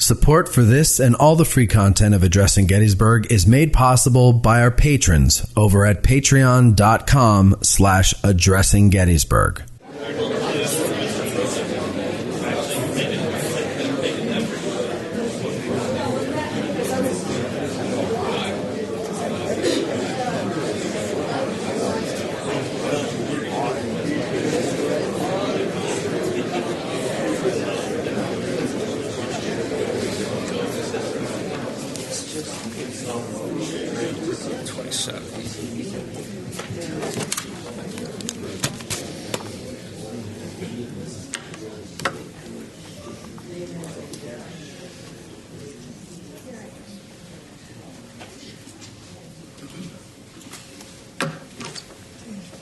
Support for this and all the free content of Addressing Gettysburg is made possible by our patrons over at patreon.com/addressinggettysburg.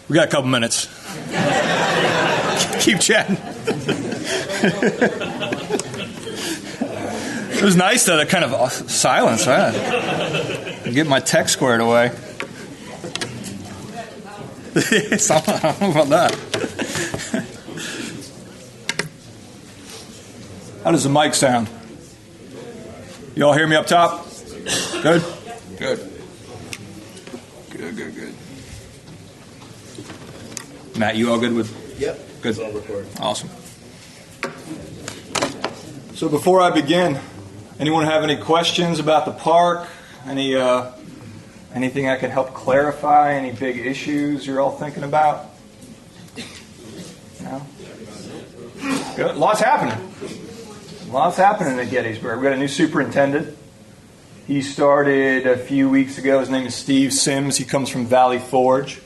We got a couple minutes. Keep chatting. It was nice, though, that kind of silence, right? Get my tech squared away. I don't know about that. How does the mic sound? You all hear me up top? Good? Good. Good. Matt, you all good with? Yep. Good. Awesome. So before I begin, anyone have any questions about the park? Anything I can help clarify? Any big issues you're all thinking about? No? Good. Lots happening. Lots happening at Gettysburg. We got a new superintendent. He started a few weeks ago. His name is Steve Sims. He comes from Valley Forge.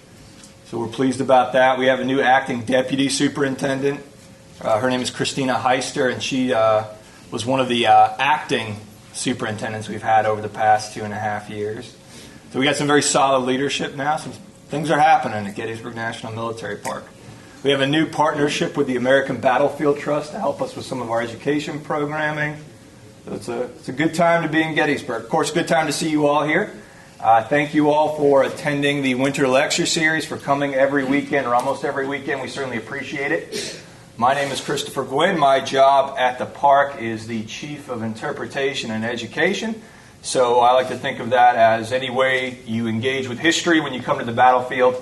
So we're pleased about that. We have a new acting deputy superintendent. Her name is Christina Heister, and she was one of the acting superintendents we've had over the past 2.5 years. So we got some very solid leadership now. Some things are happening at Gettysburg National Military Park. We have a new partnership with the American Battlefield Trust to help us with some of our education programming. So it's a good time to be in Gettysburg. Of course, good time to see you all here. Thank you all for attending the winter lecture series, for coming every weekend or almost every weekend. We certainly appreciate it. My name is Christopher Gwinn. My job at the park is the Chief of Interpretation and Education. So I like to think of that as any way you engage with history when you come to the battlefield.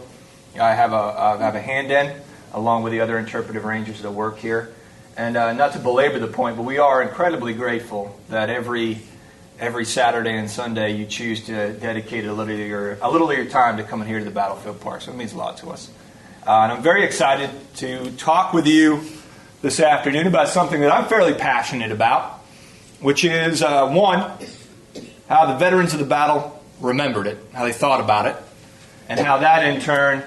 I have a hand in, along with the other interpretive rangers that work here. And not to belabor the point, but we are incredibly grateful that every Saturday and Sunday you choose to dedicate a little of your time to coming here to the Battlefield Park. So it means a lot to us. And I'm very excited to talk with you this afternoon about something that I'm fairly passionate about, which is, one, how the veterans of the battle remembered it, how they thought about it, and how that in turn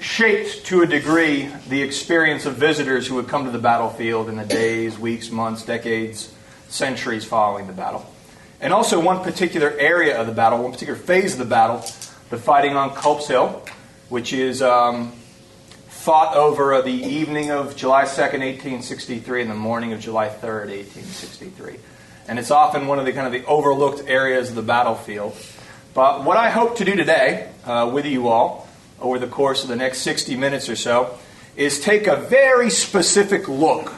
shaped to a degree the experience of visitors who would come to the battlefield in the days, weeks, months, decades, centuries following the battle. And also one particular area of the battle, one particular phase of the battle, the fighting on Culp's Hill, which is fought over the evening of July 2nd, 1863 and the morning of July 3rd, 1863. And it's often one of the overlooked areas of the battlefield. But what I hope to do today with you all over the course of the next 60 minutes or so is take a very specific look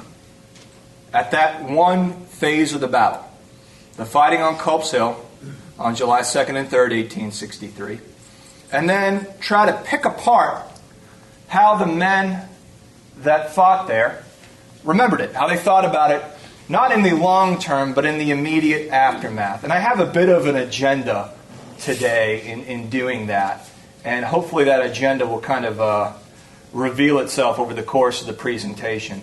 at that one phase of the battle, the fighting on Culp's Hill on July 2nd and 3rd, 1863, and then try to pick apart how the men that fought there remembered it, how they thought about it, not in the long term, but in the immediate aftermath. And I have a bit of an agenda today in doing that, and hopefully that agenda will kind of reveal itself over the course of the presentation.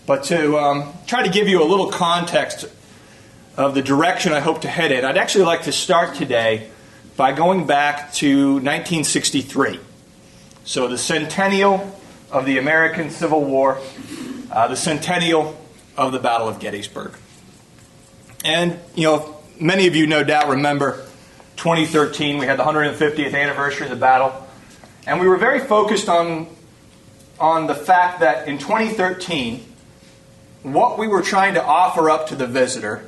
But to try to give you a little context of the direction I hope to head in, I'd actually like to start today by going back to 1963. So the centennial of the American Civil War, the centennial of the Battle of Gettysburg. And, many of you no doubt remember 2013, we had the 150th anniversary of the battle, and we were very focused on the fact that in 2013, what we were trying to offer up to the visitor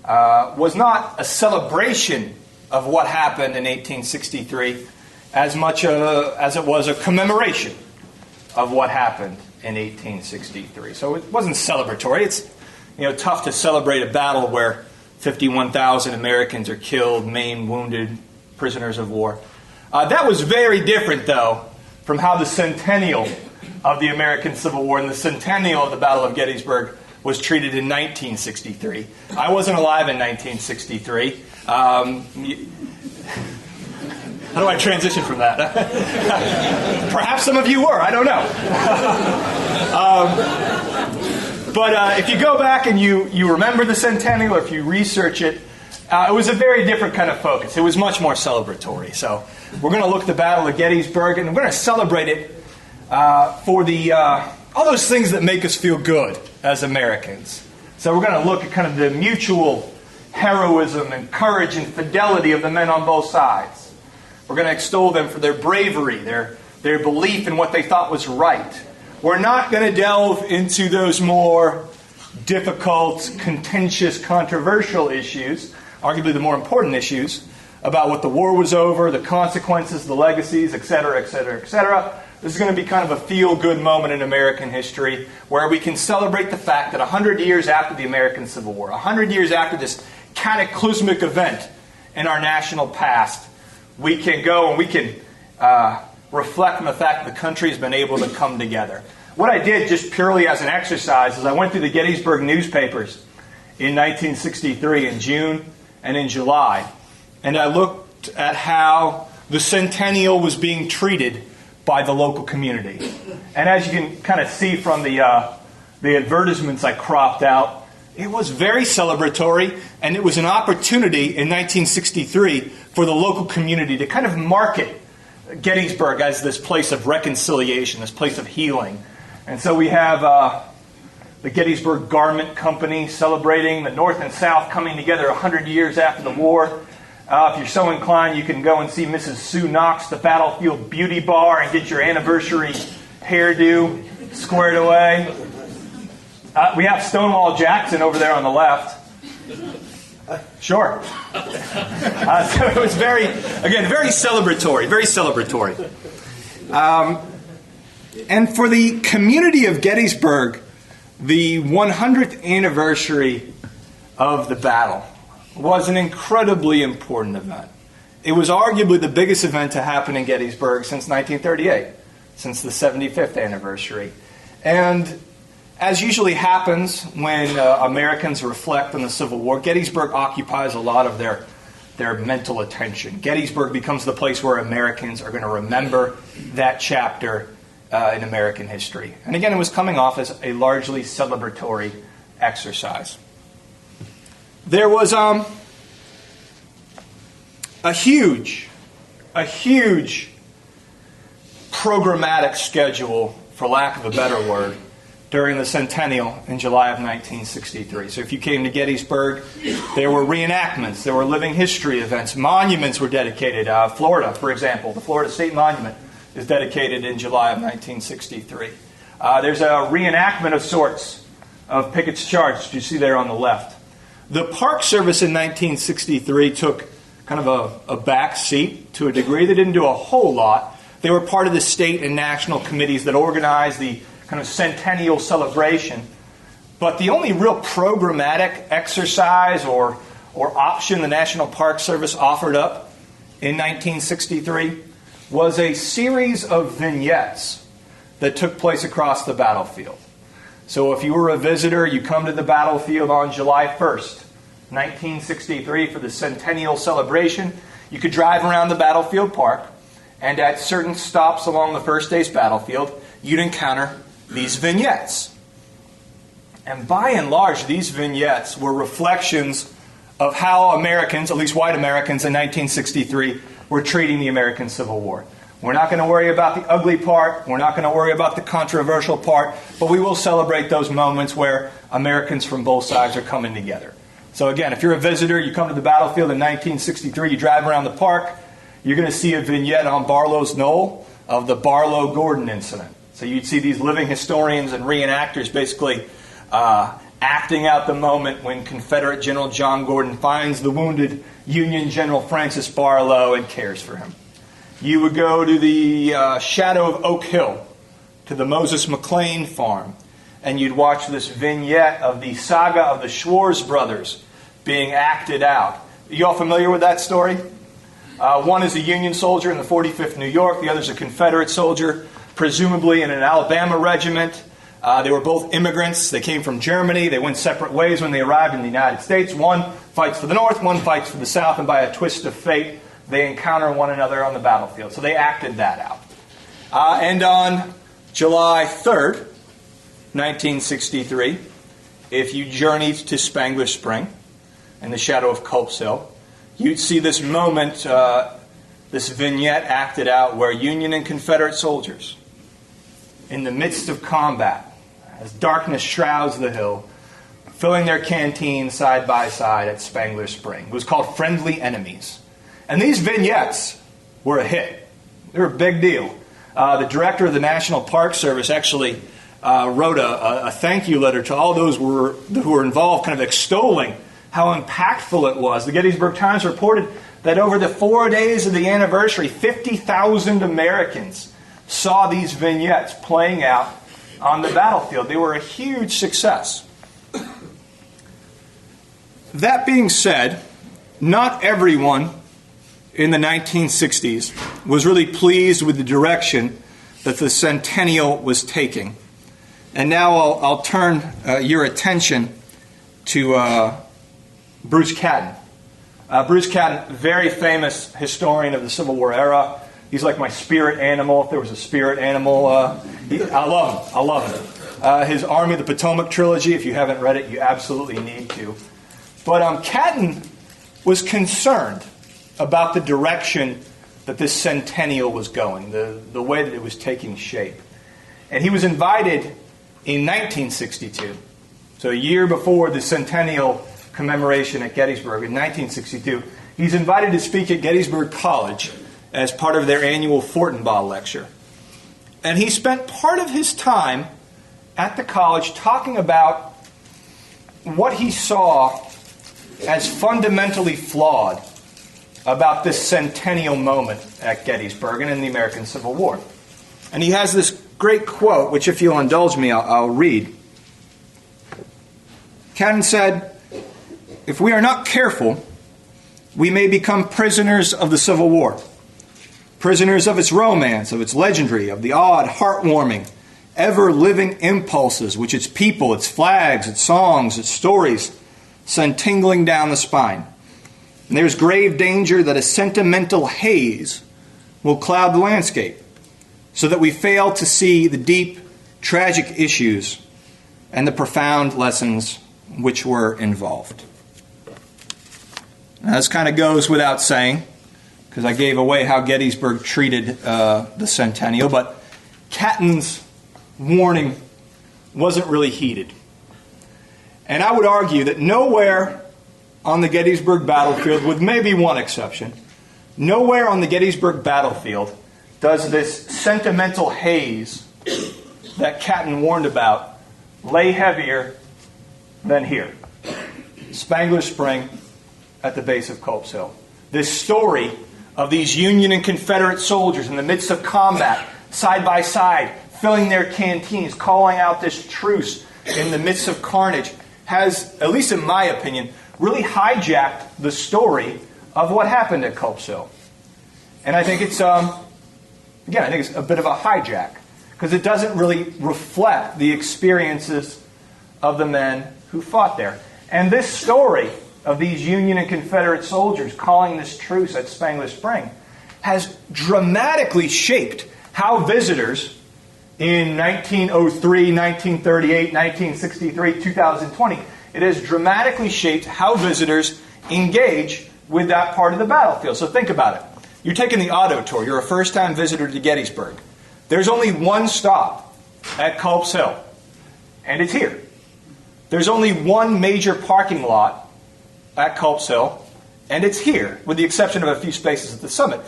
was not a celebration of what happened in 1863 as much as it was a commemoration of what happened in 1863. So it wasn't celebratory. It's tough to celebrate a battle where 51,000 Americans are killed, maimed, wounded, prisoners of war. That was very different, though, from how the centennial of the American Civil War and the centennial of the Battle of Gettysburg was treated in 1963. I wasn't alive in 1963. How do I transition from that? Perhaps some of you were. I don't know. But if you go back and you remember the centennial, or if you research it, it was a very different kind of focus. It was much more celebratory. So we're going to look at the Battle of Gettysburg, and we're going to celebrate it for all those things that make us feel good as Americans. So we're going to look at kind of the mutual heroism and courage and fidelity of the men on both sides. We're going to extol them for their bravery, their belief in what they thought was right. We're not going to delve into those more difficult, contentious, controversial issues, arguably the more important issues, about what the war was over, the consequences, the legacies, etc., etc., etc. This is going to be kind of a feel-good moment in American history where we can celebrate the fact that 100 years after the American Civil War, 100 years after this cataclysmic event in our national past, we can go and we can reflect on the fact that the country has been able to come together. What I did just purely as an exercise is I went through the Gettysburg newspapers in 1963 in June and in July, and I looked at how the centennial was being treated by the local community. And as you can kind of see from the advertisements I cropped out, it was very celebratory, and it was an opportunity in 1963 for the local community to kind of market Gettysburg as this place of reconciliation, this place of healing. And so we have the Gettysburg Garment Company celebrating the North and South coming together 100 years after the war. If you're so inclined, you can go and see Mrs. Sue Knox, the Battlefield Beauty Bar, and get your anniversary hairdo squared away. We have Stonewall Jackson over there on the left. Sure. So it was very celebratory, very celebratory. And for the community of Gettysburg, the 100th anniversary of the battle was an incredibly important event. It was arguably the biggest event to happen in Gettysburg since 1938, since the 75th anniversary. And as usually happens when Americans reflect on the Civil War, Gettysburg occupies a lot of their mental attention. Gettysburg becomes the place where Americans are going to remember that chapter in American history. And again, it was coming off as a largely celebratory exercise. There was a huge programmatic schedule, for lack of a better word, during the centennial in July of 1963. So if you came to Gettysburg, there were reenactments, there were living history events, monuments were dedicated. Florida, for example, the Florida State Monument is dedicated in July of 1963. There's a reenactment of sorts of Pickett's Charge, which you see there on the left. The Park Service in 1963 took kind of a back seat to a degree. They didn't do a whole lot. They were part of the state and national committees that organized the kind of centennial celebration. But the only real programmatic exercise or option the National Park Service offered up in 1963 was a series of vignettes that took place across the battlefield. So if you were a visitor, you come to the battlefield on July 1st, 1963 for the centennial celebration. You could drive around the battlefield park, and at certain stops along the first day's battlefield, you'd encounter these vignettes. And by and large, these vignettes were reflections of how Americans, at least white Americans in 1963, were treating the American Civil War. We're not going to worry about the ugly part. We're not going to worry about the controversial part. But we will celebrate those moments where Americans from both sides are coming together. So again, if you're a visitor, you come to the battlefield in 1963, you drive around the park, you're going to see a vignette on Barlow's Knoll of the Barlow-Gordon incident. So you'd see these living historians and reenactors basically acting out the moment when Confederate General John Gordon finds the wounded Union General Francis Barlow and cares for him. You would go to the shadow of Oak Hill, to the Moses McLean farm, and you'd watch this vignette of the saga of the Schwarz brothers being acted out. You all familiar with that story? One is a Union soldier in the 45th New York. The other is a Confederate soldier, presumably in an Alabama regiment. They were both immigrants. They came from Germany. They went separate ways when they arrived in the United States. One fights for the North, one fights for the South, and by a twist of fate, they encounter one another on the battlefield. So they acted that out. And on July 3rd, 1963, if you journeyed to Spangler Spring in the shadow of Culp's Hill, you'd see this moment, this vignette acted out where Union and Confederate soldiers, in the midst of combat, as darkness shrouds the hill, filling their canteens side by side at Spangler Spring. It was called Friendly Enemies. And these vignettes were a hit. They were a big deal. The director of the National Park Service actually wrote a thank you letter to all those who were involved, kind of extolling how impactful it was. The Gettysburg Times reported that over the 4 days of the anniversary, 50,000 Americans saw these vignettes playing out on the battlefield. They were a huge success. That being said, not everyone in the 1960s was really pleased with the direction that the centennial was taking. And now I'll turn your attention to Bruce Catton. Bruce Catton, very famous historian of the Civil War era. He's like my spirit animal. If there was a spirit animal, I love him. I love him. His Army of the Potomac trilogy, if you haven't read it, you absolutely need to. But Catton was concerned about the direction that this centennial was going, the way that it was taking shape. And he was invited in 1962, so a year before the centennial commemoration at Gettysburg in 1962, he's invited to speak at Gettysburg College as part of their annual Fortinbaugh lecture. And he spent part of his time at the college talking about what he saw as fundamentally flawed about this centennial moment at Gettysburg and in the American Civil War. And he has this great quote, which if you'll indulge me, I'll read. Catton said, "If we are not careful, we may become prisoners of the Civil War. Prisoners of its romance, of its legendary, of the odd, heartwarming, ever-living impulses which its people, its flags, its songs, its stories send tingling down the spine. And there's grave danger that a sentimental haze will cloud the landscape, so that we fail to see the deep, tragic issues and the profound lessons which were involved." Now, this kind of goes without saying, because I gave away how Gettysburg treated the centennial, but Catton's warning wasn't really heeded. And I would argue that nowhere on the Gettysburg battlefield, with maybe one exception, nowhere on the Gettysburg battlefield does this sentimental haze that Catton warned about lay heavier than here. Spangler Spring at the base of Culp's Hill. This story of these Union and Confederate soldiers in the midst of combat, side by side, filling their canteens, calling out this truce in the midst of carnage, has, at least in my opinion, really hijacked the story of what happened at Culp's Hill. And I think it's, I think it's a bit of a hijack, because it doesn't really reflect the experiences of the men who fought there. And this story of these Union and Confederate soldiers calling this truce at Spangler Spring has dramatically shaped how visitors in 1903, 1938, 1963, 2020, it has dramatically shaped how visitors engage with that part of the battlefield. So think about it. You're taking the auto tour. You're a first-time visitor to Gettysburg. There's only one stop at Culp's Hill, and it's here. There's only one major parking lot at Culp's Hill, and it's here, with the exception of a few spaces at the summit.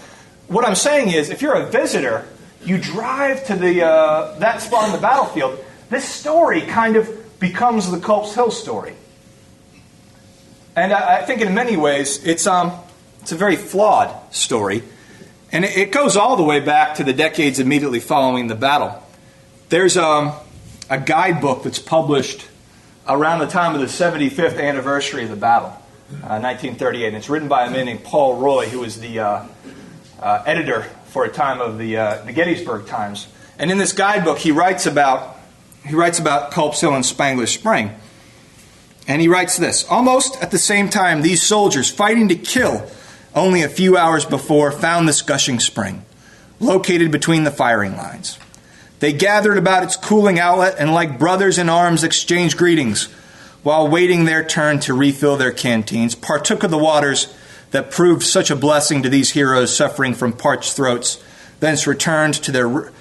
What I'm saying is, if you're a visitor, you drive to that spot on the battlefield, this story kind of becomes the Culp's Hill story. And I think in many ways, it's a very flawed story. And it goes all the way back to the decades immediately following the battle. There's a a guidebook that's published around the time of the 75th anniversary of the battle, 1938. And it's written by a man named Paul Roy, who was the editor for a time of the Gettysburg Times. And in this guidebook, he writes about Culp's Hill and Spangler's Spring. And he writes this: almost at the same time, these soldiers, fighting to kill only a few hours before, found this gushing spring, located between the firing lines. They gathered about its cooling outlet and like brothers in arms exchanged greetings while waiting their turn to refill their canteens, partook of the waters that proved such a blessing to these heroes suffering from parched throats, thence returned to their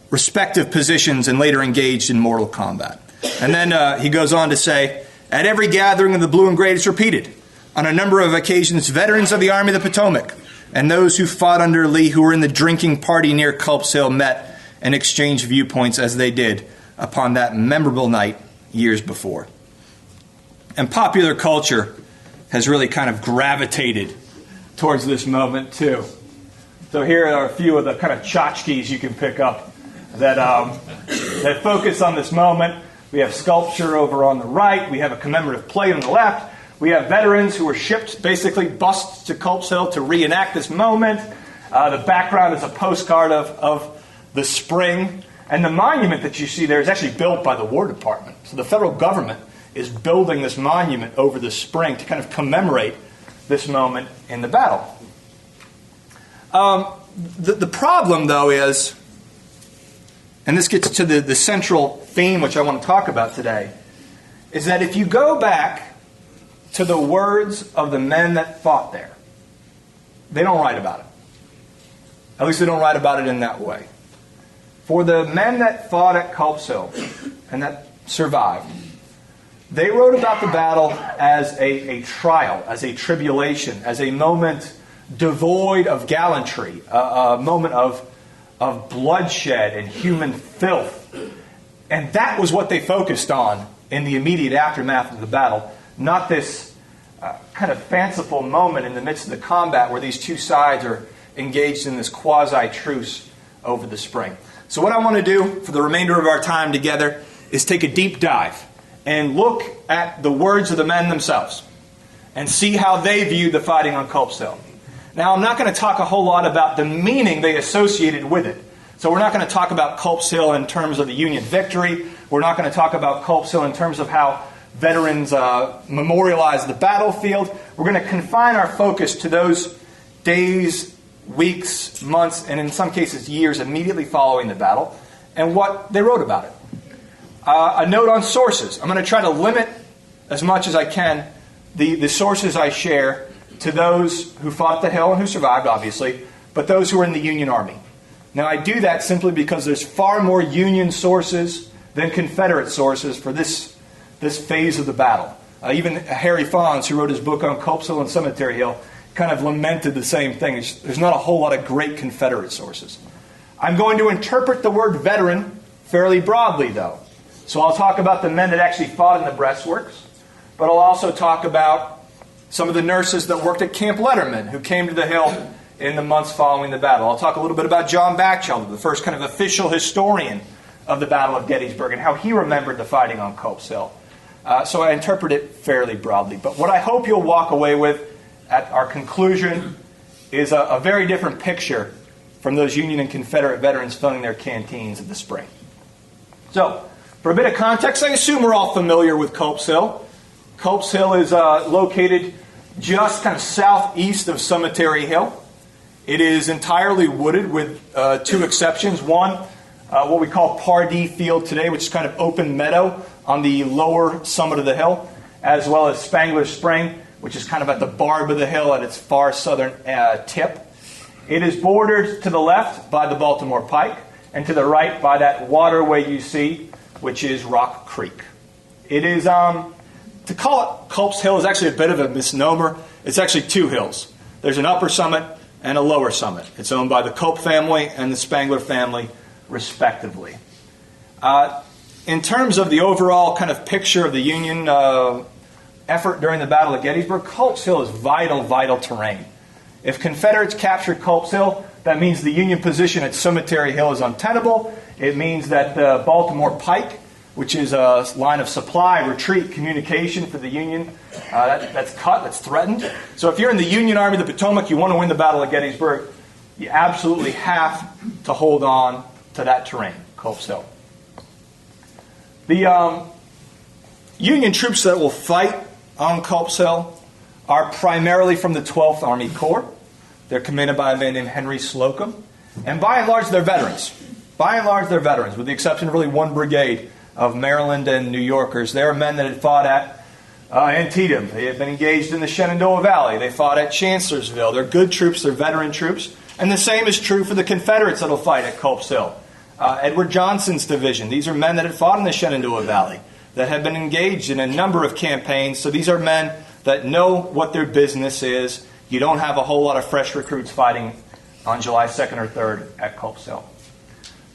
respective positions and later engaged in mortal combat. And then he goes on to say, at every gathering of the blue and gray, it's repeated. On a number of occasions, veterans of the Army of the Potomac and those who fought under Lee who were in the drinking party near Culp's Hill met and exchanged viewpoints as they did upon that memorable night years before. And popular culture has really kind of gravitated towards this moment too. So here are a few of the kind of tchotchkes you can pick up that focus on this moment. We have sculpture over on the right. We have a commemorative plate on the left. We have veterans who were shipped, basically busts to Culp's Hill to reenact this moment. The background is a postcard of the spring. And the monument that you see there is actually built by the War Department. So the federal government is building this monument over the spring to kind of commemorate this moment in the battle. The problem, though, is, and this gets to the central theme which I want to talk about today, is that if you go back to the words of the men that fought there, they don't write about it. At least they don't write about it in that way. For the men that fought at Culp's Hill and that survived, they wrote about the battle as a trial, as a tribulation, as a moment devoid of gallantry, a moment of bloodshed and human filth. And that was what they focused on in the immediate aftermath of the battle, not this kind of fanciful moment in the midst of the combat where these two sides are engaged in this quasi-truce over the spring. So what I want to do for the remainder of our time together is take a deep dive and look at the words of the men themselves and see how they viewed the fighting on Culp's Hill. Now, I'm not going to talk a whole lot about the meaning they associated with it. So we're not going to talk about Culp's Hill in terms of the Union victory. We're not going to talk about Culp's Hill in terms of how veterans memorialized the battlefield. We're going to confine our focus to those days, weeks, months, and in some cases years immediately following the battle and what they wrote about it. A note on sources. I'm going to try to limit as much as I can the sources I share to those who fought at the Hill and who survived, obviously, but those who were in the Union Army. Now, I do that simply because there's far more Union sources than Confederate sources for this phase of the battle. Even Harry Fawns, who wrote his book on Culp's Hill and Cemetery Hill, kind of lamented the same thing. There's not a whole lot of great Confederate sources. I'm going to interpret the word veteran fairly broadly, though. So I'll talk about the men that actually fought in the breastworks, but I'll also talk about some of the nurses that worked at Camp Letterman who came to the Hill in the months following the battle. I'll talk a little bit about John Batchelder, the first kind of official historian of the Battle of Gettysburg, and how he remembered the fighting on Culp's Hill. So I interpret it fairly broadly. But what I hope you'll walk away with at our conclusion is a very different picture from those Union and Confederate veterans filling their canteens in the spring. So, for a bit of context, I assume we're all familiar with Culp's Hill. Culp's Hill is located just kind of southeast of Cemetery Hill. It is entirely wooded with two exceptions. One, what we call Pardee Field today, which is kind of open meadow on the lower summit of the hill, as well as Spangler's Spring, which is kind of at the barb of the hill at its far southern tip. It is bordered to the left by the Baltimore Pike, and to the right by that waterway you see, which is Rock Creek. It is, to call it Culp's Hill is actually a bit of a misnomer. It's actually two hills. There's an upper summit and a lower summit. It's owned by the Culp family and the Spangler family, respectively. In terms of the overall kind of picture of the Union effort during the Battle of Gettysburg, Culp's Hill is vital terrain. If Confederates captured Culp's Hill, That means the Union position at Cemetery Hill is untenable. It means that the Baltimore Pike, which is a line of supply, retreat, communication for the Union, that's cut, that's threatened. So if you're in the Union Army of the Potomac, you want to win the Battle of Gettysburg, you absolutely have to hold on to that terrain, Culp's Hill. The Union troops that will fight on Culp's Hill are primarily from the 12th Army Corps. They're commanded by a man named Henry Slocum. And by and large, they're veterans. By and large, they're veterans, with the exception of really one brigade of Maryland and New Yorkers. They are men that had fought at Antietam. They had been engaged in the Shenandoah Valley. They fought at Chancellorsville. They're good troops. They're veteran troops. And the same is true for the Confederates that will fight at Culp's Hill. Edward Johnson's division. These are men that had fought in the Shenandoah Valley, that had been engaged in a number of campaigns. So these are men that know what their business is. You don't have a whole lot of fresh recruits fighting on July 2nd or 3rd at Culp's Hill.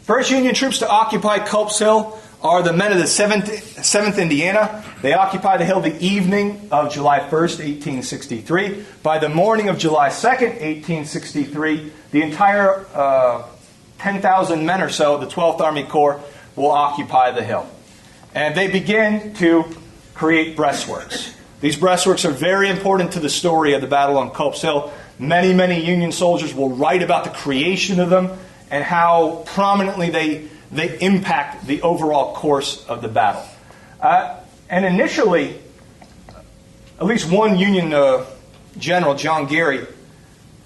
First Union troops to occupy Culp's Hill are the men of the 7th Indiana. They occupy the hill the evening of July 1st, 1863. By the morning of July 2nd, 1863, the entire 10,000 men or so of the 12th Army Corps will occupy the hill. And they begin to create breastworks. These breastworks are very important to the story of the battle on Culp's Hill. Many, many Union soldiers will write about the creation of them and how prominently they impact the overall course of the battle. And initially, at least one Union general, John Gary,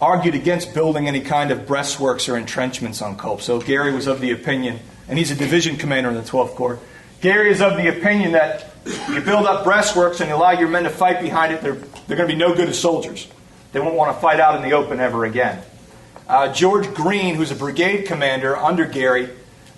argued against building any kind of breastworks or entrenchments on Culp. So Gary was of the opinion, and he's a division commander in the 12th Corps, Gary is of the opinion that you build up breastworks and you allow your men to fight behind it, they're going to be no good as soldiers. They won't want to fight out in the open ever again. George Greene, who's a brigade commander under Gary,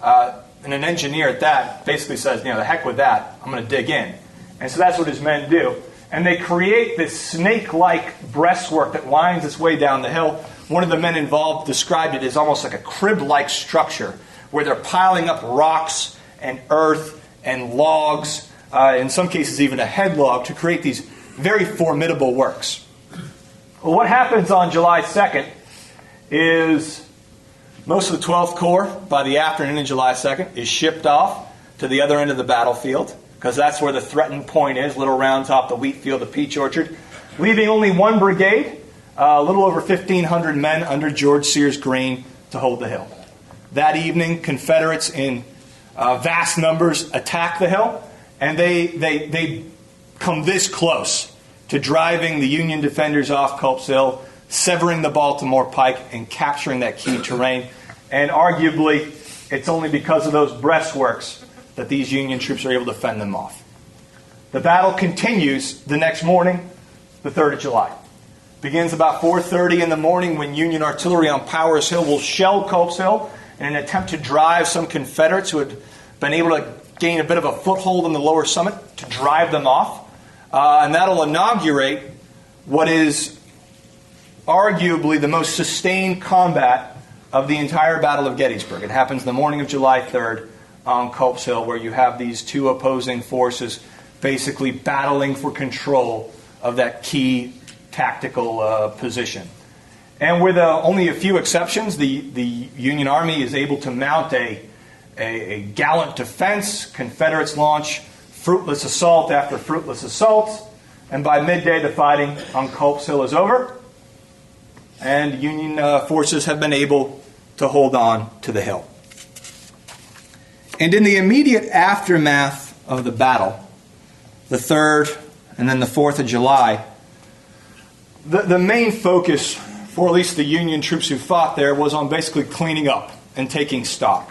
and an engineer at that, basically says, the heck with that, I'm going to dig in. And so that's what his men do. And they create this snake-like breastwork that winds its way down the hill. One of the men involved described it as almost like a crib-like structure where they're piling up rocks and earth and logs, in some cases even a head log, to create these very formidable works. Well, what happens on July 2nd is most of the 12th Corps, by the afternoon of July 2nd, is shipped off to the other end of the battlefield, because that's where the threatened point is, Little Round Top, the wheat field, the peach orchard, leaving only one brigade, a little over 1,500 men under George Sears Greene to hold the hill. That evening, Confederates in vast numbers attack the hill, and they come this close to driving the Union defenders off Culp's Hill, severing the Baltimore Pike, and capturing that key terrain. And arguably, it's only because of those breastworks that these Union troops are able to fend them off. The battle continues the next morning, the 3rd of July. Begins about 4:30 in the morning when Union artillery on Powers Hill will shell Culp's Hill in an attempt to drive some Confederates who had been able to gain a bit of a foothold on the lower summit, to drive them off. And that'll inaugurate what is arguably the most sustained combat of the entire Battle of Gettysburg. It happens the morning of July 3rd on Culp's Hill, where you have these two opposing forces basically battling for control of that key tactical position. And with only a few exceptions, the Union Army is able to mount a gallant defense. Confederates launch fruitless assault after fruitless assault. And by midday, the fighting on Culp's Hill is over. And Union forces have been able to hold on to the hill. And in the immediate aftermath of the battle, the 3rd and then the 4th of July, the main focus for at least the Union troops who fought there was on basically cleaning up and taking stock.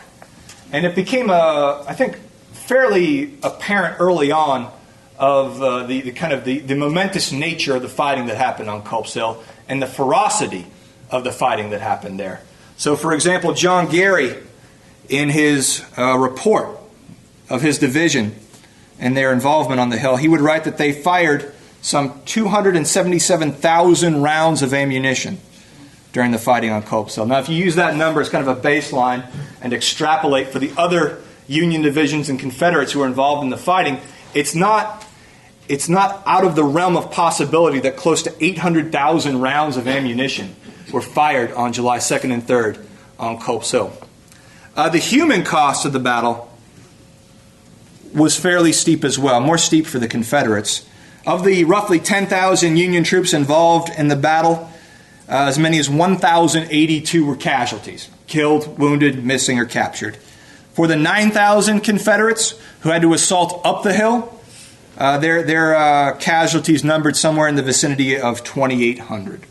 And it became, I think, fairly apparent early on of the momentous nature of the fighting that happened on Culp's Hill and the ferocity of the fighting that happened there. So, for example, John Gary, in his report of his division and their involvement on the hill, he would write that they fired some 277,000 rounds of ammunition during the fighting on Culp's Hill. Now, if you use that number as kind of a baseline and extrapolate for the other Union divisions and Confederates who were involved in the fighting, it's not out of the realm of possibility that close to 800,000 rounds of ammunition were fired on July 2nd and 3rd on Culp's Hill. The human cost of the battle was fairly steep as well, more steep for the Confederates. Of the roughly 10,000 Union troops involved in the battle, as many as 1,082 were casualties, killed, wounded, missing, or captured. For the 9,000 Confederates who had to assault up the hill, their casualties numbered somewhere in the vicinity of 2,800.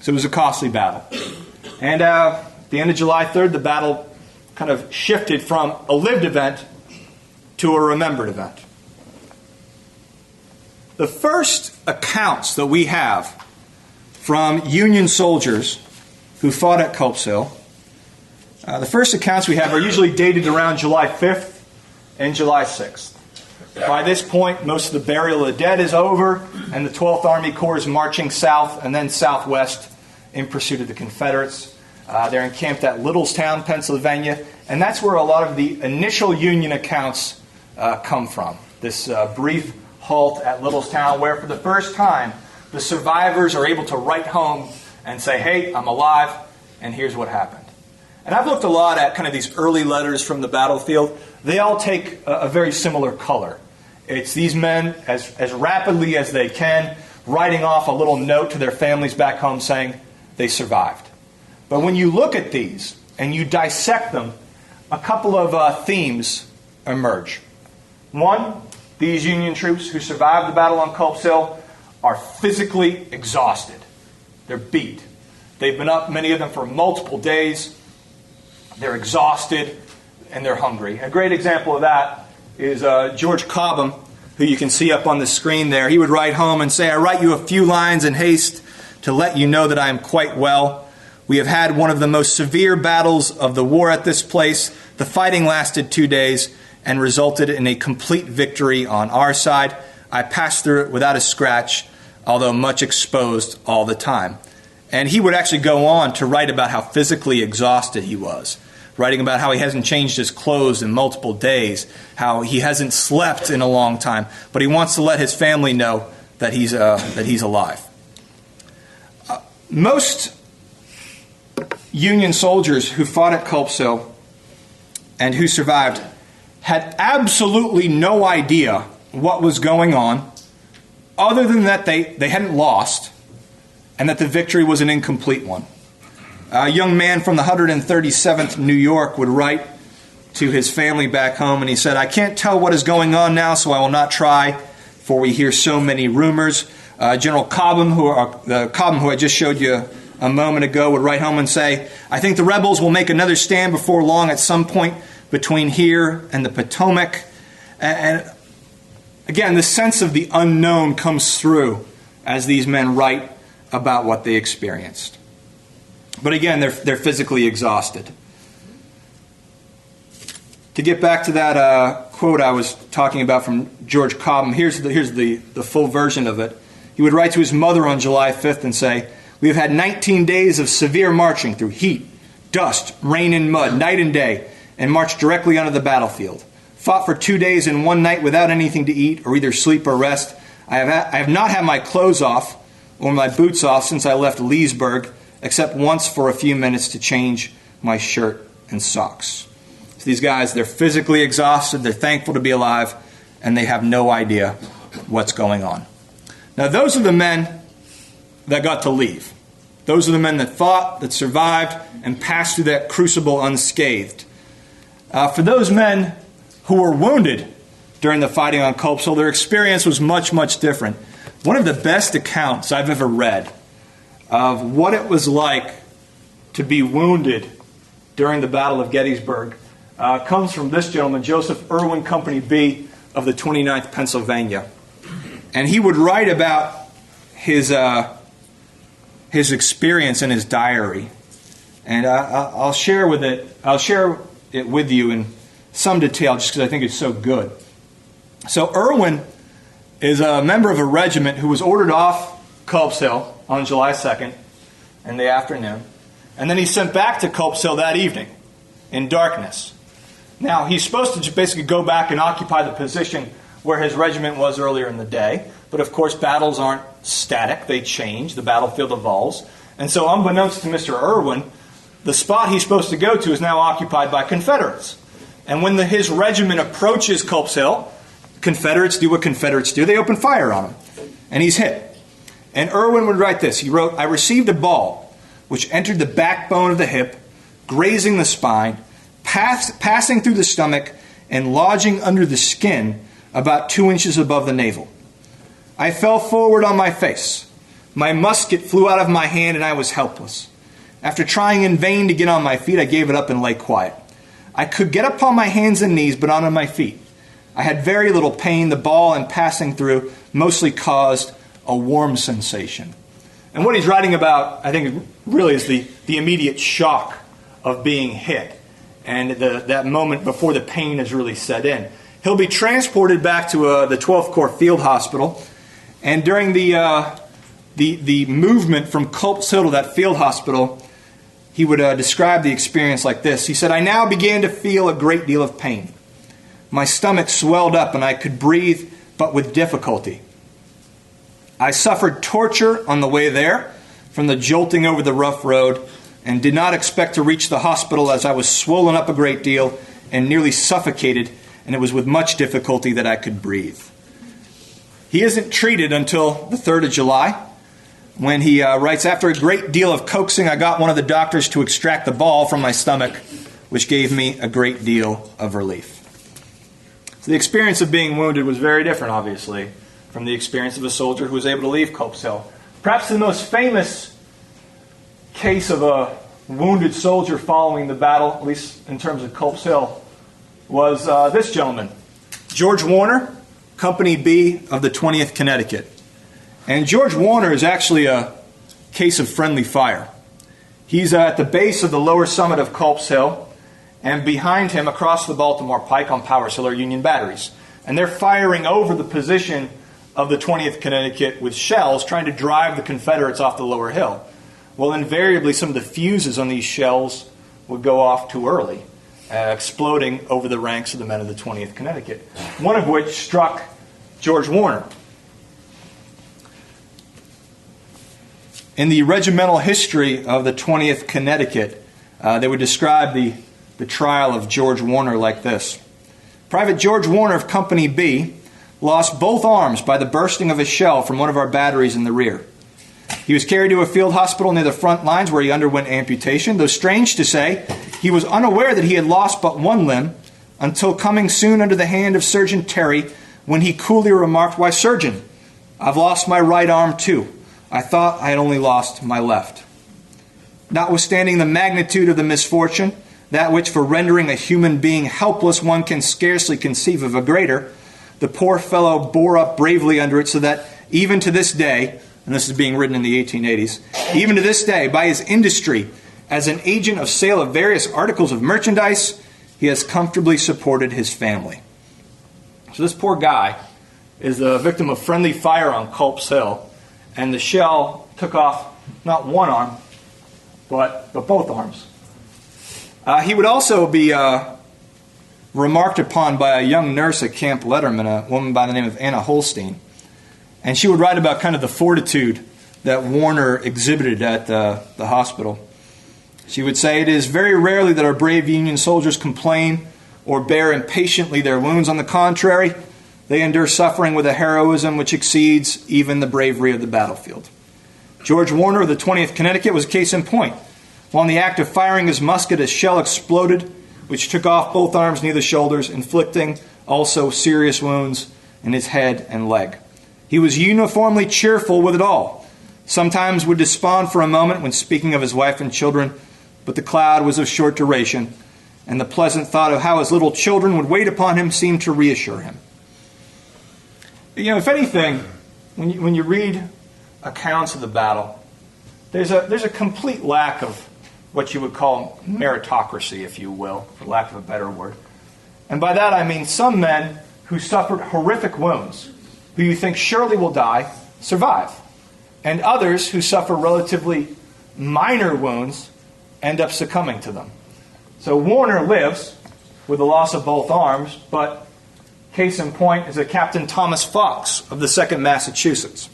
So it was a costly battle. And at the end of July 3rd, the battle kind of shifted from a lived event to a remembered event. The first accounts that we have from Union soldiers who fought at Culp's Hill, the first accounts we have are usually dated around July 5th and July 6th. By this point, most of the burial of the dead is over, and the 12th Army Corps is marching south and then southwest in pursuit of the Confederates. They're encamped at Littlestown, Pennsylvania, and that's where a lot of the initial Union accounts come from. This brief halt at Littlestown, where for the first time the survivors are able to write home and say, hey, I'm alive, and here's what happened. And I've looked a lot at kind of these early letters from the battlefield. They all take a very similar color. It's these men, as rapidly as they can, writing off a little note to their families back home saying they survived. But when you look at these and you dissect them, a couple of themes emerge. One, these Union troops who survived the battle on Culp's Hill are physically exhausted. They're beat. They've been up, many of them, for multiple days. They're exhausted and they're hungry. A great example of that is George Cobham, who you can see up on the screen there. He would write home and say, I write you a few lines in haste to let you know that I am quite well. We have had one of the most severe battles of the war at this place. The fighting lasted 2 days and resulted in a complete victory on our side. I passed through it without a scratch, although much exposed all the time. And he would actually go on to write about how physically exhausted he was, writing about how he hasn't changed his clothes in multiple days, how he hasn't slept in a long time, but he wants to let his family know that he's alive. Most Union soldiers who fought at Culp's Hill and who survived had absolutely no idea what was going on, other than that they hadn't lost and that the victory was an incomplete one. A young man from the 137th New York would write to his family back home, and he said, I can't tell what is going on now, so I will not try, for we hear so many rumors. General Cobham, who I just showed you a moment ago, would write home and say, I think the rebels will make another stand before long at some point between here and the Potomac. And again, the sense of the unknown comes through as these men write about what they experienced. But again, they're physically exhausted. To get back to that quote I was talking about from George Cobham, here's the full version of it. He would write to his mother on July 5th and say, we have had 19 days of severe marching through heat, dust, rain, and mud, night and day, and marched directly onto the battlefield. Fought for 2 days and 1 night without anything to eat or either sleep or rest. I have not had my clothes off or my boots off since I left Leesburg, except once for a few minutes to change my shirt and socks. So these guys, they're physically exhausted, they're thankful to be alive, and they have no idea what's going on. Now, those are the men that got to leave. Those are the men that fought, that survived, and passed through that crucible unscathed. For those men who were wounded during the fighting on Culp's Hill, their experience was much, much different. One of the best accounts I've ever read of what it was like to be wounded during the Battle of Gettysburg comes from this gentleman, Joseph Irwin, Company B of the 29th Pennsylvania. And he would write about his experience in his diary. And I'll share it with you in some detail just because I think it's so good. So Irwin is a member of a regiment who was ordered off Culp's Hill on July 2nd in the afternoon. And then he's sent back to Culp's Hill that evening in darkness. Now, he's supposed to just basically go back and occupy the position where his regiment was earlier in the day. But of course, battles aren't static. They change. The battlefield evolves. And so unbeknownst to Mr. Irwin, the spot he's supposed to go to is now occupied by Confederates. And when his regiment approaches Culp's Hill, Confederates do what Confederates do. They open fire on him. And he's hit. And Irwin would write this. He wrote, "I received a ball which entered the backbone of the hip, grazing the spine, passing through the stomach, and lodging under the skin about 2 inches above the navel. I fell forward on my face. My musket flew out of my hand and I was helpless. After trying in vain to get on my feet, I gave it up and lay quiet. I could get upon my hands and knees, but not on my feet. I had very little pain. The ball in passing through mostly caused a warm sensation." And what he's writing about, I think, really is the immediate shock of being hit and that moment before the pain has really set in. He'll be transported back to the 12th Corps Field Hospital, and during the movement from Culp's Hill to that field hospital, he would describe the experience like this. He said, "I now began to feel a great deal of pain. My stomach swelled up and I could breathe, but with difficulty. I suffered torture on the way there from the jolting over the rough road and did not expect to reach the hospital as I was swollen up a great deal and nearly suffocated, and it was with much difficulty that I could breathe." He isn't treated until the 3rd of July, when he writes, "After a great deal of coaxing, I got one of the doctors to extract the ball from my stomach, which gave me a great deal of relief." So the experience of being wounded was very different, obviously, from the experience of a soldier who was able to leave Culp's Hill. Perhaps the most famous case of a wounded soldier following the battle, at least in terms of Culp's Hill, was this gentleman, George Warner, Company B of the 20th Connecticut. And George Warner is actually a case of friendly fire. He's at the base of the lower summit of Culp's Hill, and behind him, across the Baltimore Pike on Powers Hill, are Union batteries. And they're firing over the position of the 20th Connecticut with shells, trying to drive the Confederates off the lower hill. Well, invariably, some of the fuses on these shells would go off too early, exploding over the ranks of the men of the 20th Connecticut, one of which struck George Warner. In the regimental history of the 20th Connecticut, they would describe the trial of George Warner like this. "Private George Warner of Company B lost both arms by the bursting of a shell from one of our batteries in the rear. He was carried to a field hospital near the front lines where he underwent amputation, though strange to say, he was unaware that he had lost but one limb until coming soon under the hand of Surgeon Terry, when he coolly remarked, 'Why, Surgeon, I've lost my right arm too. I thought I had only lost my left.' Notwithstanding the magnitude of the misfortune, that which for rendering a human being helpless one can scarcely conceive of a greater, the poor fellow bore up bravely under it, so that even to this day," and this is being written in the 1880s, "even to this day, by his industry as an agent of sale of various articles of merchandise, he has comfortably supported his family." So this poor guy is the victim of friendly fire on Culp's Hill, and the shell took off not one arm, but both arms. He would also be remarked upon by a young nurse at Camp Letterman, a woman by the name of Anna Holstein. And she would write about kind of the fortitude that Warner exhibited at the hospital. She would say, "It is very rarely that our brave Union soldiers complain or bear impatiently their wounds. On the contrary, they endure suffering with a heroism which exceeds even the bravery of the battlefield." George Warner of the 20th Connecticut was a case in point. While in the act of firing his musket, a shell exploded, which took off both arms near the shoulders, inflicting also serious wounds in his head and leg. He was uniformly cheerful with it all. Sometimes would despond for a moment when speaking of his wife and children, but the cloud was of short duration, and the pleasant thought of how his little children would wait upon him seemed to reassure him. You know, if anything, when you read accounts of the battle, there's a complete lack of what you would call meritocracy, if you will, for lack of a better word. And by that I mean some men who suffered horrific wounds, who you think surely will die, survive. And others who suffer relatively minor wounds end up succumbing to them. So Warner lives with the loss of both arms, but case in point is a Captain Thomas Fox of the 2nd Massachusetts.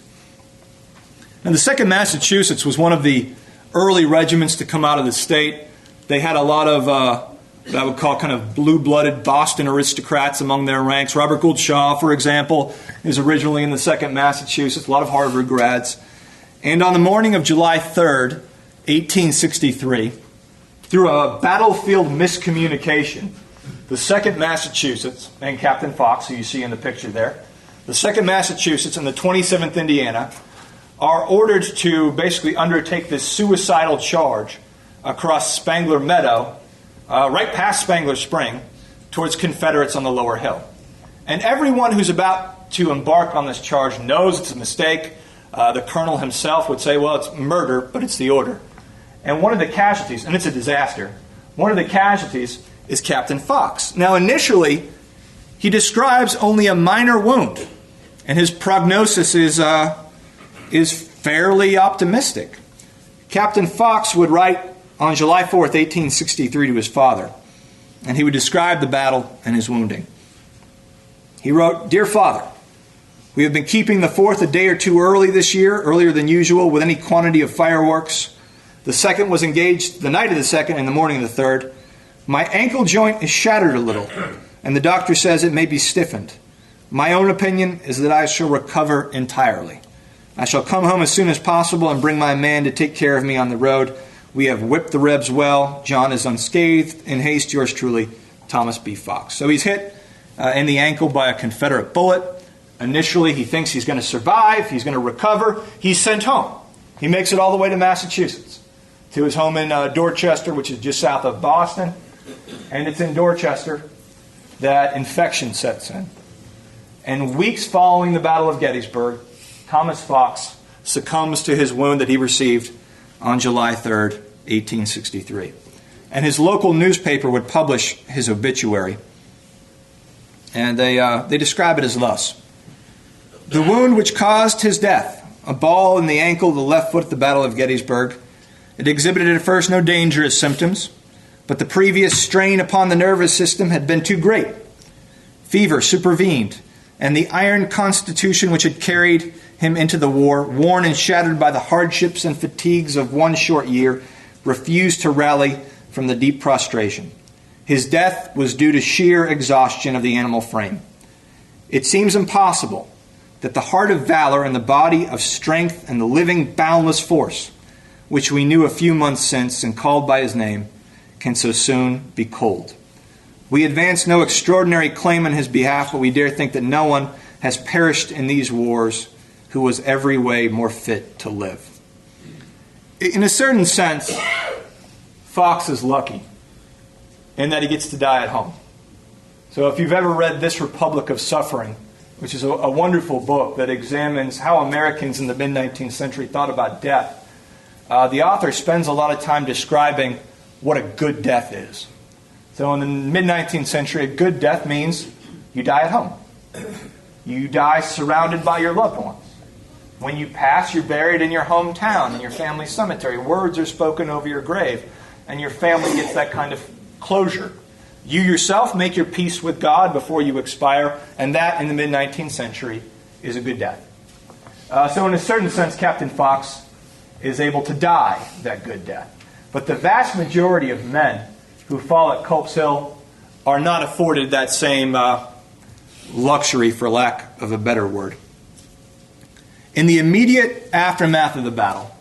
And the 2nd Massachusetts was one of the early regiments to come out of the state. They had a lot of what I would call kind of blue-blooded Boston aristocrats among their ranks. Robert Gould Shaw, for example, is originally in the 2nd Massachusetts, a lot of Harvard grads. And on the morning of July 3rd, 1863, through a battlefield miscommunication, the 2nd Massachusetts and Captain Fox, who you see in the picture there, the 2nd Massachusetts and the 27th Indiana are ordered to basically undertake this suicidal charge across Spangler Meadow, right past Spangler Spring, towards Confederates on the lower hill. And everyone who's about to embark on this charge knows it's a mistake. The colonel himself would say, well, it's murder, but it's the order. And one of the casualties, and it's a disaster, one of the casualties is Captain Fox. Now, initially, he describes only a minor wound, and his prognosis is fairly optimistic. Captain Fox would write on July 4th, 1863 to his father, and he would describe the battle and his wounding. He wrote, "Dear Father, we have been keeping the 4th a day or two early this year, earlier than usual, with any quantity of fireworks. The 2nd was engaged the night of the 2nd and the morning of the 3rd. My ankle joint is shattered a little, and the doctor says it may be stiffened. My own opinion is that I shall recover entirely. I shall come home as soon as possible and bring my man to take care of me on the road. We have whipped the Rebs well. John is unscathed. In haste, yours truly, Thomas B. Fox." So he's hit in the ankle by a Confederate bullet. Initially, he thinks he's going to survive. He's going to recover. He's sent home. He makes it all the way to Massachusetts, to his home in Dorchester, which is just south of Boston. And it's in Dorchester that infection sets in. And weeks following the Battle of Gettysburg, Thomas Fox succumbs to his wound that he received on July 3rd, 1863. And his local newspaper would publish his obituary. And they describe it as thus: "The wound which caused his death, a ball in the ankle of the left foot at the Battle of Gettysburg. It exhibited at first no dangerous symptoms, but the previous strain upon the nervous system had been too great. Fever supervened, and the iron constitution which had carried him into the war, worn and shattered by the hardships and fatigues of one short year, refused to rally from the deep prostration. His death was due to sheer exhaustion of the animal frame. It seems impossible that the heart of valor and the body of strength and the living boundless force, which we knew a few months since and called by his name, can so soon be cold. We advance no extraordinary claim on his behalf, but we dare think that no one has perished in these wars who was every way more fit to live." In a certain sense, Fox is lucky in that he gets to die at home. So if you've ever read This Republic of Suffering, which is a wonderful book that examines how Americans in the mid-19th century thought about death, the author spends a lot of time describing what a good death is. So in the mid-19th century, a good death means you die at home. You die surrounded by your loved ones. When you pass, you're buried in your hometown, in your family cemetery. Words are spoken over your grave, and your family gets that kind of closure. You yourself make your peace with God before you expire, and that, in the mid-19th century, is a good death. So in a certain sense, Captain Fox is able to die that good death. But the vast majority of men who fall at Culp's Hill are not afforded that same luxury, for lack of a better word. In the immediate aftermath of the battle,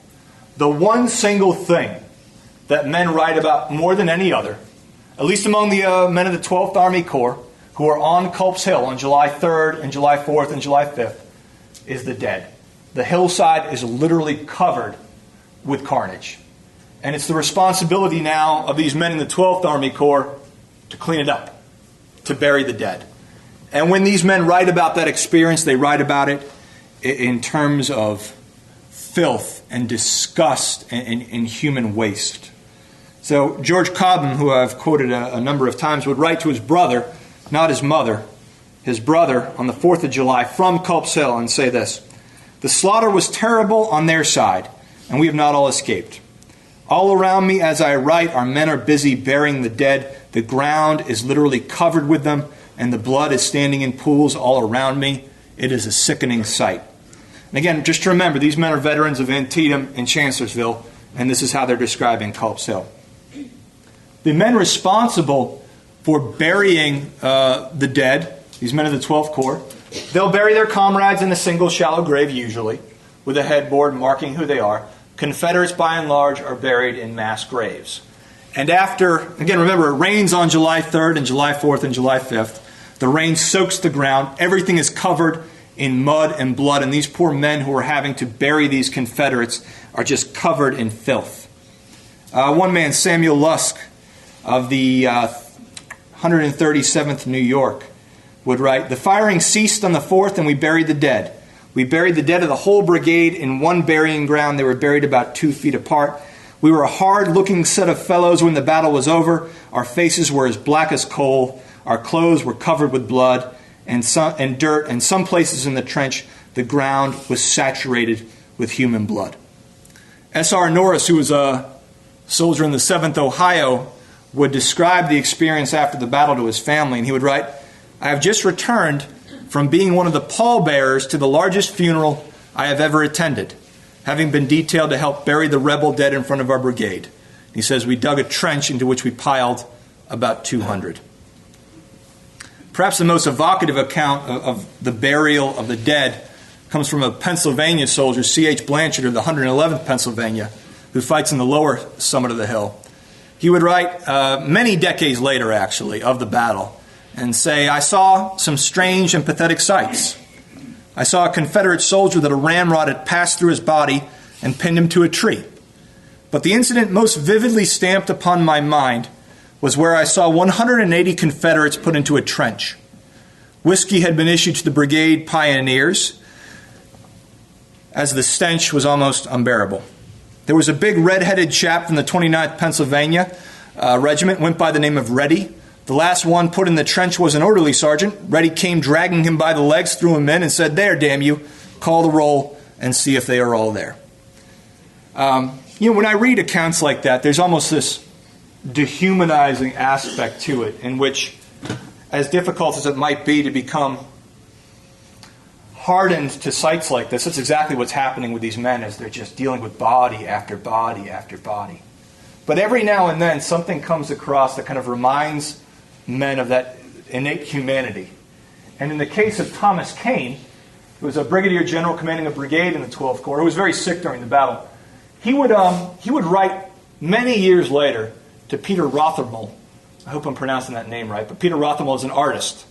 the one single thing that men write about more than any other, at least among the men of the 12th Army Corps who are on Culp's Hill on July 3rd and July 4th and July 5th, is the dead. The hillside is literally covered with carnage. And it's the responsibility now of these men in the 12th Army Corps to clean it up, to bury the dead. And when these men write about that experience, they write about it in terms of filth and disgust and human waste. So George Cobham, who I've quoted a number of times, would write to his brother, not his mother, his brother on the 4th of July from Culp's Hill and say this: "The slaughter was terrible on their side, and we have not all escaped. All around me as I write, our men are busy burying the dead. The ground is literally covered with them, and the blood is standing in pools all around me. It is a sickening sight." And again, just to remember, these men are veterans of Antietam and Chancellorsville, And this is how they're describing Culp's Hill. The men responsible for burying the dead, these men of the 12th Corps, they'll bury their comrades in a single shallow grave usually, with a headboard marking who they are. Confederates, by and large, are buried in mass graves. And after, again, remember, it rains on July 3rd and July 4th and July 5th. The rain soaks the ground. Everything is covered in mud and blood. And these poor men who are having to bury these Confederates are just covered in filth. One man, Samuel Lusk, of the 137th New York, would write, "The firing ceased on the 4th and we buried the dead. We buried the dead of the whole brigade in one burying ground. They were buried about 2 feet apart. We were a hard-looking set of fellows when the battle was over. Our faces were as black as coal. Our clothes were covered with blood and dirt, and some places in the trench the ground was saturated with human blood." S.R. Norris, who was a soldier in the 7th Ohio, would describe the experience after the battle to his family, and he would write, "I have just returned from being one of the pallbearers to the largest funeral I have ever attended, having been detailed to help bury the rebel dead in front of our brigade." He says, "We dug a trench into which we piled about 200. Perhaps the most evocative account of the burial of the dead comes from a Pennsylvania soldier, C.H. Blanchard of the 111th Pennsylvania, who fights in the lower summit of the hill. He would write many decades later, actually, of the battle, and say, "I saw some strange and pathetic sights. I saw a Confederate soldier that a ramrod had passed through his body and pinned him to a tree. But the incident most vividly stamped upon my mind was where I saw 180 Confederates put into a trench. Whiskey had been issued to the brigade pioneers, as the stench was almost unbearable. There was a big red-headed chap from the 29th Pennsylvania regiment, went by the name of Reddy. The last one put in the trench was an orderly sergeant. Reddy came dragging him by the legs, threw him in, and said, 'There, damn you, call the roll and see if they are all there.'" When I read accounts like that, there's almost this dehumanizing aspect to it, in which, as difficult as it might be to become hardened to sights like this, that's exactly what's happening with these men as they're just dealing with body after body after body. But every now and then, something comes across that kind of reminds men of that innate humanity. And in the case of Thomas Kane, who was a brigadier general commanding a brigade in the 12th Corps, who was very sick during the battle, he would write many years later to Peter Rothermel. I hope I'm pronouncing that name right, but Peter Rothermel is an artist.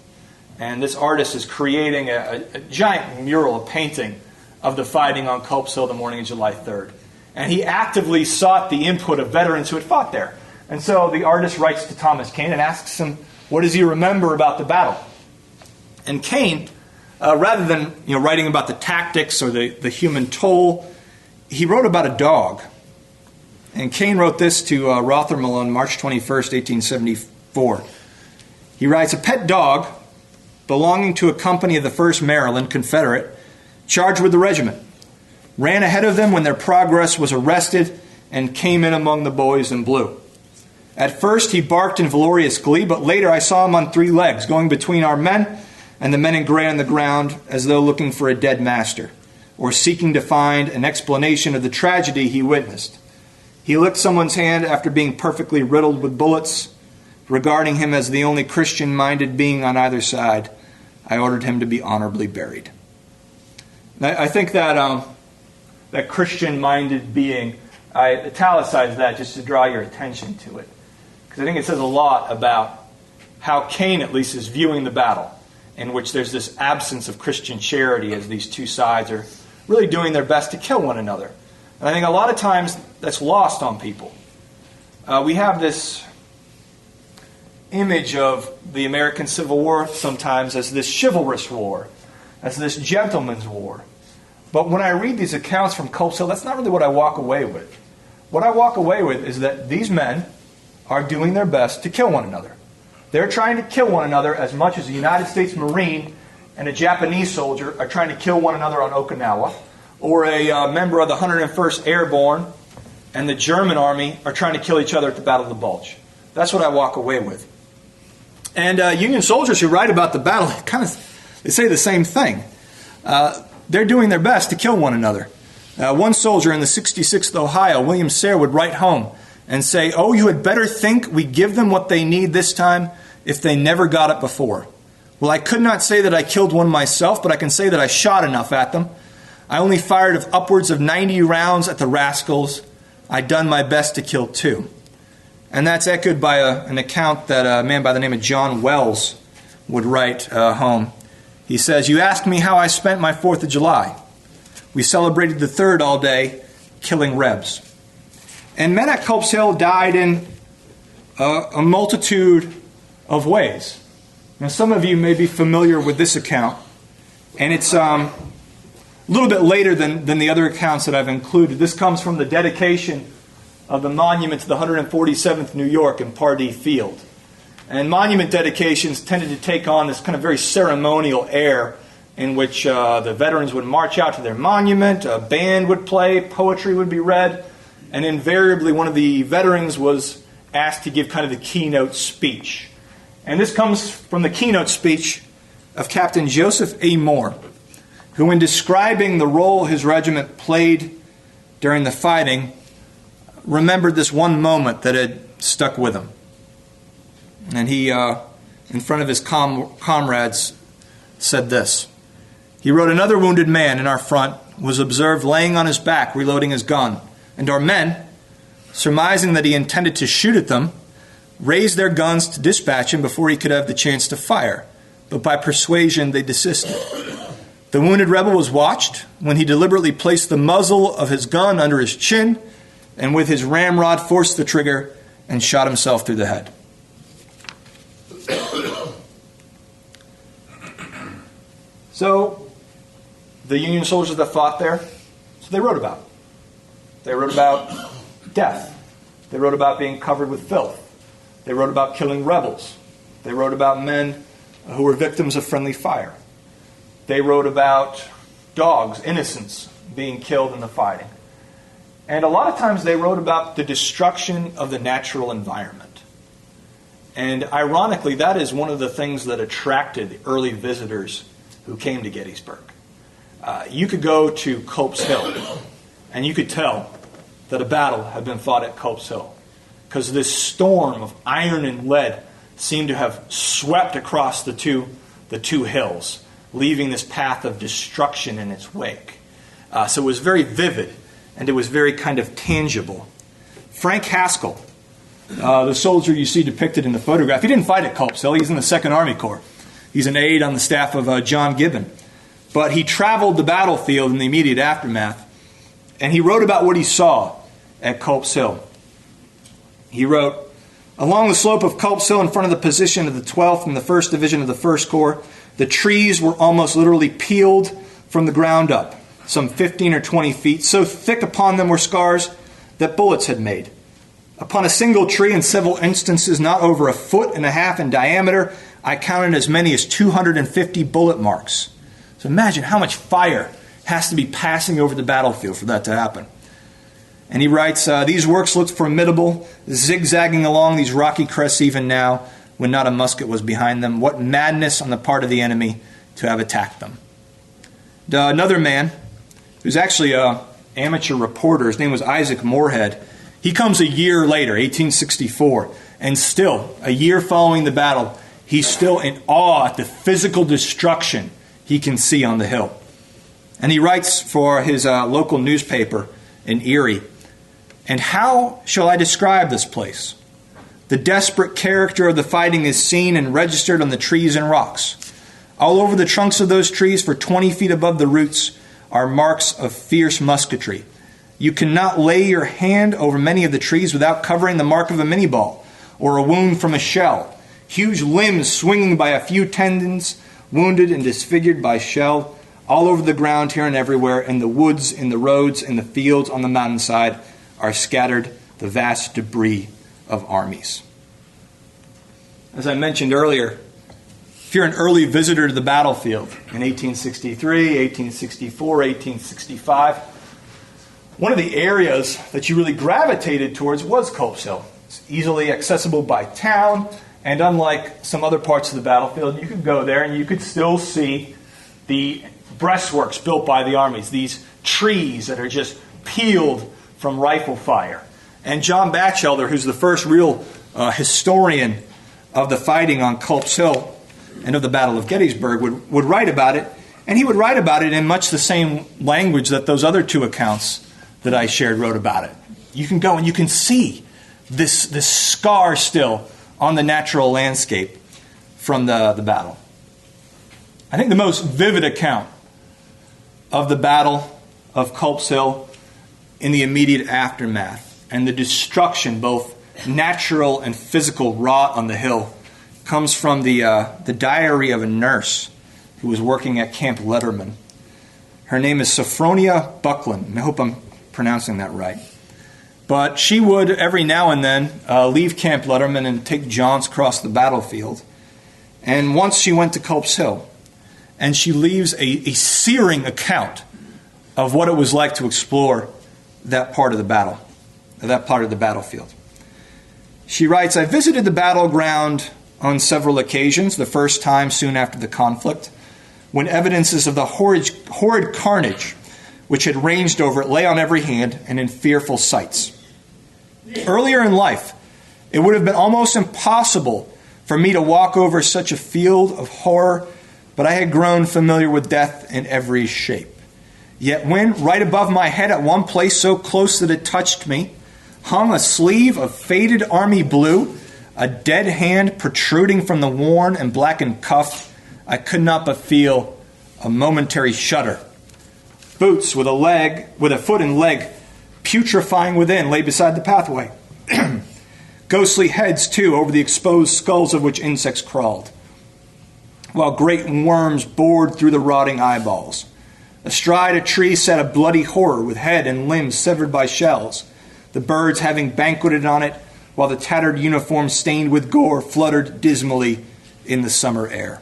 And this artist is creating a giant mural, a painting of the fighting on Culp's Hill the morning of July 3rd. And he actively sought the input of veterans who had fought there. And so the artist writes to Thomas Kane and asks him, what does he remember about the battle? And Kane, rather than writing about the tactics or the human toll, he wrote about a dog. And Kane wrote this to Rothermel on March 21st, 1874. He writes, "A pet dog belonging to a company of the 1st Maryland, Confederate, charged with the regiment, ran ahead of them when their progress was arrested and came in among the boys in blue. At first he barked in valorous glee, but later I saw him on 3 legs, going between our men and the men in gray on the ground as though looking for a dead master, or seeking to find an explanation of the tragedy he witnessed. He licked someone's hand after being perfectly riddled with bullets. Regarding him as the only Christian-minded being on either side, I ordered him to be honorably buried." I think that that Christian-minded being, I italicize that just to draw your attention to it, because I think it says a lot about how Kane at least is viewing the battle, in which there's this absence of Christian charity as these two sides are really doing their best to kill one another. And I think a lot of times that's lost on people. We have this image of the American Civil War sometimes as this chivalrous war, as this gentleman's war. But when I read these accounts from Culp's Hill, that's not really what I walk away with. What I walk away with is that these men are doing their best to kill one another. They're trying to kill one another as much as a United States Marine and a Japanese soldier are trying to kill one another on Okinawa, or a member of the 101st Airborne and the German Army are trying to kill each other at the Battle of the Bulge. That's what I walk away with. And Union soldiers who write about the battle, they say the same thing. They're doing their best to kill one another. One soldier in the 66th Ohio, William Sayre, would write home and say, "Oh, you had better think we give them what they need this time if they never got it before. Well, I could not say that I killed one myself, but I can say that I shot enough at them. I only fired of upwards of 90 rounds at the rascals. I'd done my best to kill 2. And that's echoed by an account that a man by the name of John Wells would write home. He says, "You asked me how I spent my 4th of July. We celebrated the 3rd all day, killing Rebs." And men at Culp's Hill died in a multitude of ways. Now, some of you may be familiar with this account, and it's a little bit later than the other accounts that I've included. This comes from the dedication of the monument to the 147th New York in Pardee Field. And monument dedications tended to take on this kind of very ceremonial air in which the veterans would march out to their monument, a band would play, poetry would be read, and invariably one of the veterans was asked to give kind of the keynote speech. And this comes from the keynote speech of Captain Joseph A. Moore, who, in describing the role his regiment played during the fighting, remembered this one moment that had stuck with him. And he, in front of his comrades, said this. He wrote, "Another wounded man in our front was observed laying on his back, reloading his gun. And our men, surmising that he intended to shoot at them, raised their guns to dispatch him before he could have the chance to fire. But by persuasion, they desisted. The wounded rebel was watched when he deliberately placed the muzzle of his gun under his chin and with his ramrod forced the trigger and shot himself through the head." So, the Union soldiers that fought there, so they wrote about it. They wrote about death. They wrote about being covered with filth. They wrote about killing rebels. They wrote about men who were victims of friendly fire. They wrote about dogs, innocents, being killed in the fighting. And a lot of times they wrote about the destruction of the natural environment. And ironically, that is one of the things that attracted the early visitors who came to Gettysburg. You could go to Culp's Hill, and you could tell that a battle had been fought at Culp's Hill, because this storm of iron and lead seemed to have swept across the two hills, leaving this path of destruction in its wake. So it was very vivid, and it was very kind of tangible. Frank Haskell, the soldier you see depicted in the photograph, he didn't fight at Culp's Hill. He's in the 2nd Army Corps. He's an aide on the staff of John Gibbon. But he traveled the battlefield in the immediate aftermath, and he wrote about what he saw at Culp's Hill. He wrote, "Along the slope of Culp's Hill in front of the position of the 12th and the 1st Division of the 1st Corps, the trees were almost literally peeled from the ground up, some 15 or 20 feet. So thick upon them were scars that bullets had made. Upon a single tree, in several instances not over 1.5 feet in diameter, I counted as many as 250 bullet marks." So imagine how much fire has to be passing over the battlefield for that to happen. And he writes, "These works looked formidable, zigzagging along these rocky crests even now, when not a musket was behind them. What madness on the part of the enemy to have attacked them." Another man, who's actually an amateur reporter, his name was Isaac Moorhead. He comes a year later, 1864, and still, a year following the battle, he's still in awe at the physical destruction he can see on the hill. And he writes for his local newspaper in Erie, "And how shall I describe this place? The desperate character of the fighting is seen and registered on the trees and rocks. All over the trunks of those trees, for 20 feet above the roots, are marks of fierce musketry. You cannot lay your hand over many of the trees without covering the mark of a minie ball or a wound from a shell. Huge limbs swinging by a few tendons, wounded and disfigured by shell, all over the ground here and everywhere, in the woods, in the roads, in the fields, on the mountainside, are scattered the vast debris of armies." As I mentioned earlier, if you're an early visitor to the battlefield in 1863, 1864, 1865, one of the areas that you really gravitated towards was Culp's Hill. It's easily accessible by town, and unlike some other parts of the battlefield, you could go there and you could still see the breastworks built by the armies, these trees that are just peeled from rifle fire. And John Batchelder, who's the first real historian of the fighting on Culp's Hill and of the Battle of Gettysburg, would write about it. And he would write about it in much the same language that those other two accounts that I shared wrote about it. You can go and you can see this scar still on the natural landscape from the battle. I think the most vivid account of the Battle of Culp's Hill in the immediate aftermath and the destruction, both natural and physical, wrought on the hill, comes from the diary of a nurse who was working at Camp Letterman. Her name is Sophronia Buckland. I hope I'm pronouncing that right. But she would, every now and then, leave Camp Letterman and take jaunts across the battlefield. And once she went to Culp's Hill, and she leaves a searing account of what it was like to explore that part of the battle, that part of the battlefield. She writes, "I visited the battleground on several occasions, the first time soon after the conflict, when evidences of the horrid carnage which had ranged over it lay on every hand and in fearful sights. Earlier in life, it would have been almost impossible for me to walk over such a field of horror, but I had grown familiar with death in every shape. Yet when, right above my head at one place so close that it touched me, hung a sleeve of faded army blue, a dead hand protruding from the worn and blackened cuff, I could not but feel a momentary shudder. Boots with a foot and leg putrefying within lay beside the pathway. Ghostly heads, too, over the exposed skulls of which insects crawled, while great worms bored through the rotting eyeballs. Astride a tree sat a bloody horror with head and limbs severed by shells, the birds having banqueted on it, while the tattered uniform stained with gore fluttered dismally in the summer air."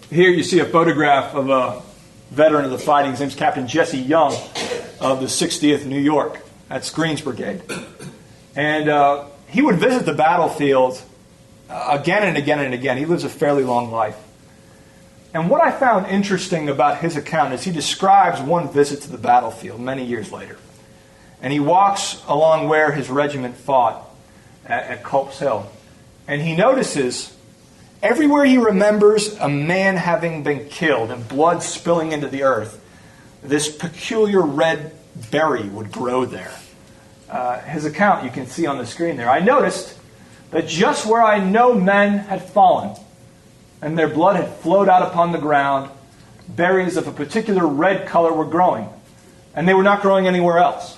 Here you see a photograph of a veteran of the fighting. His name's Captain Jesse Young of the 60th New York. That's Greene's brigade. And he would visit the battlefield again and again and again. He lives a fairly long life. And what I found interesting about his account is he describes one visit to the battlefield many years later. And he walks along where his regiment fought at Culp's Hill. And he notices everywhere he remembers a man having been killed and blood spilling into the earth, this peculiar red berry would grow there. His account you can see on the screen there. "I noticed that just where I know men had fallen and their blood had flowed out upon the ground, berries of a particular red color were growing, and they were not growing anywhere else.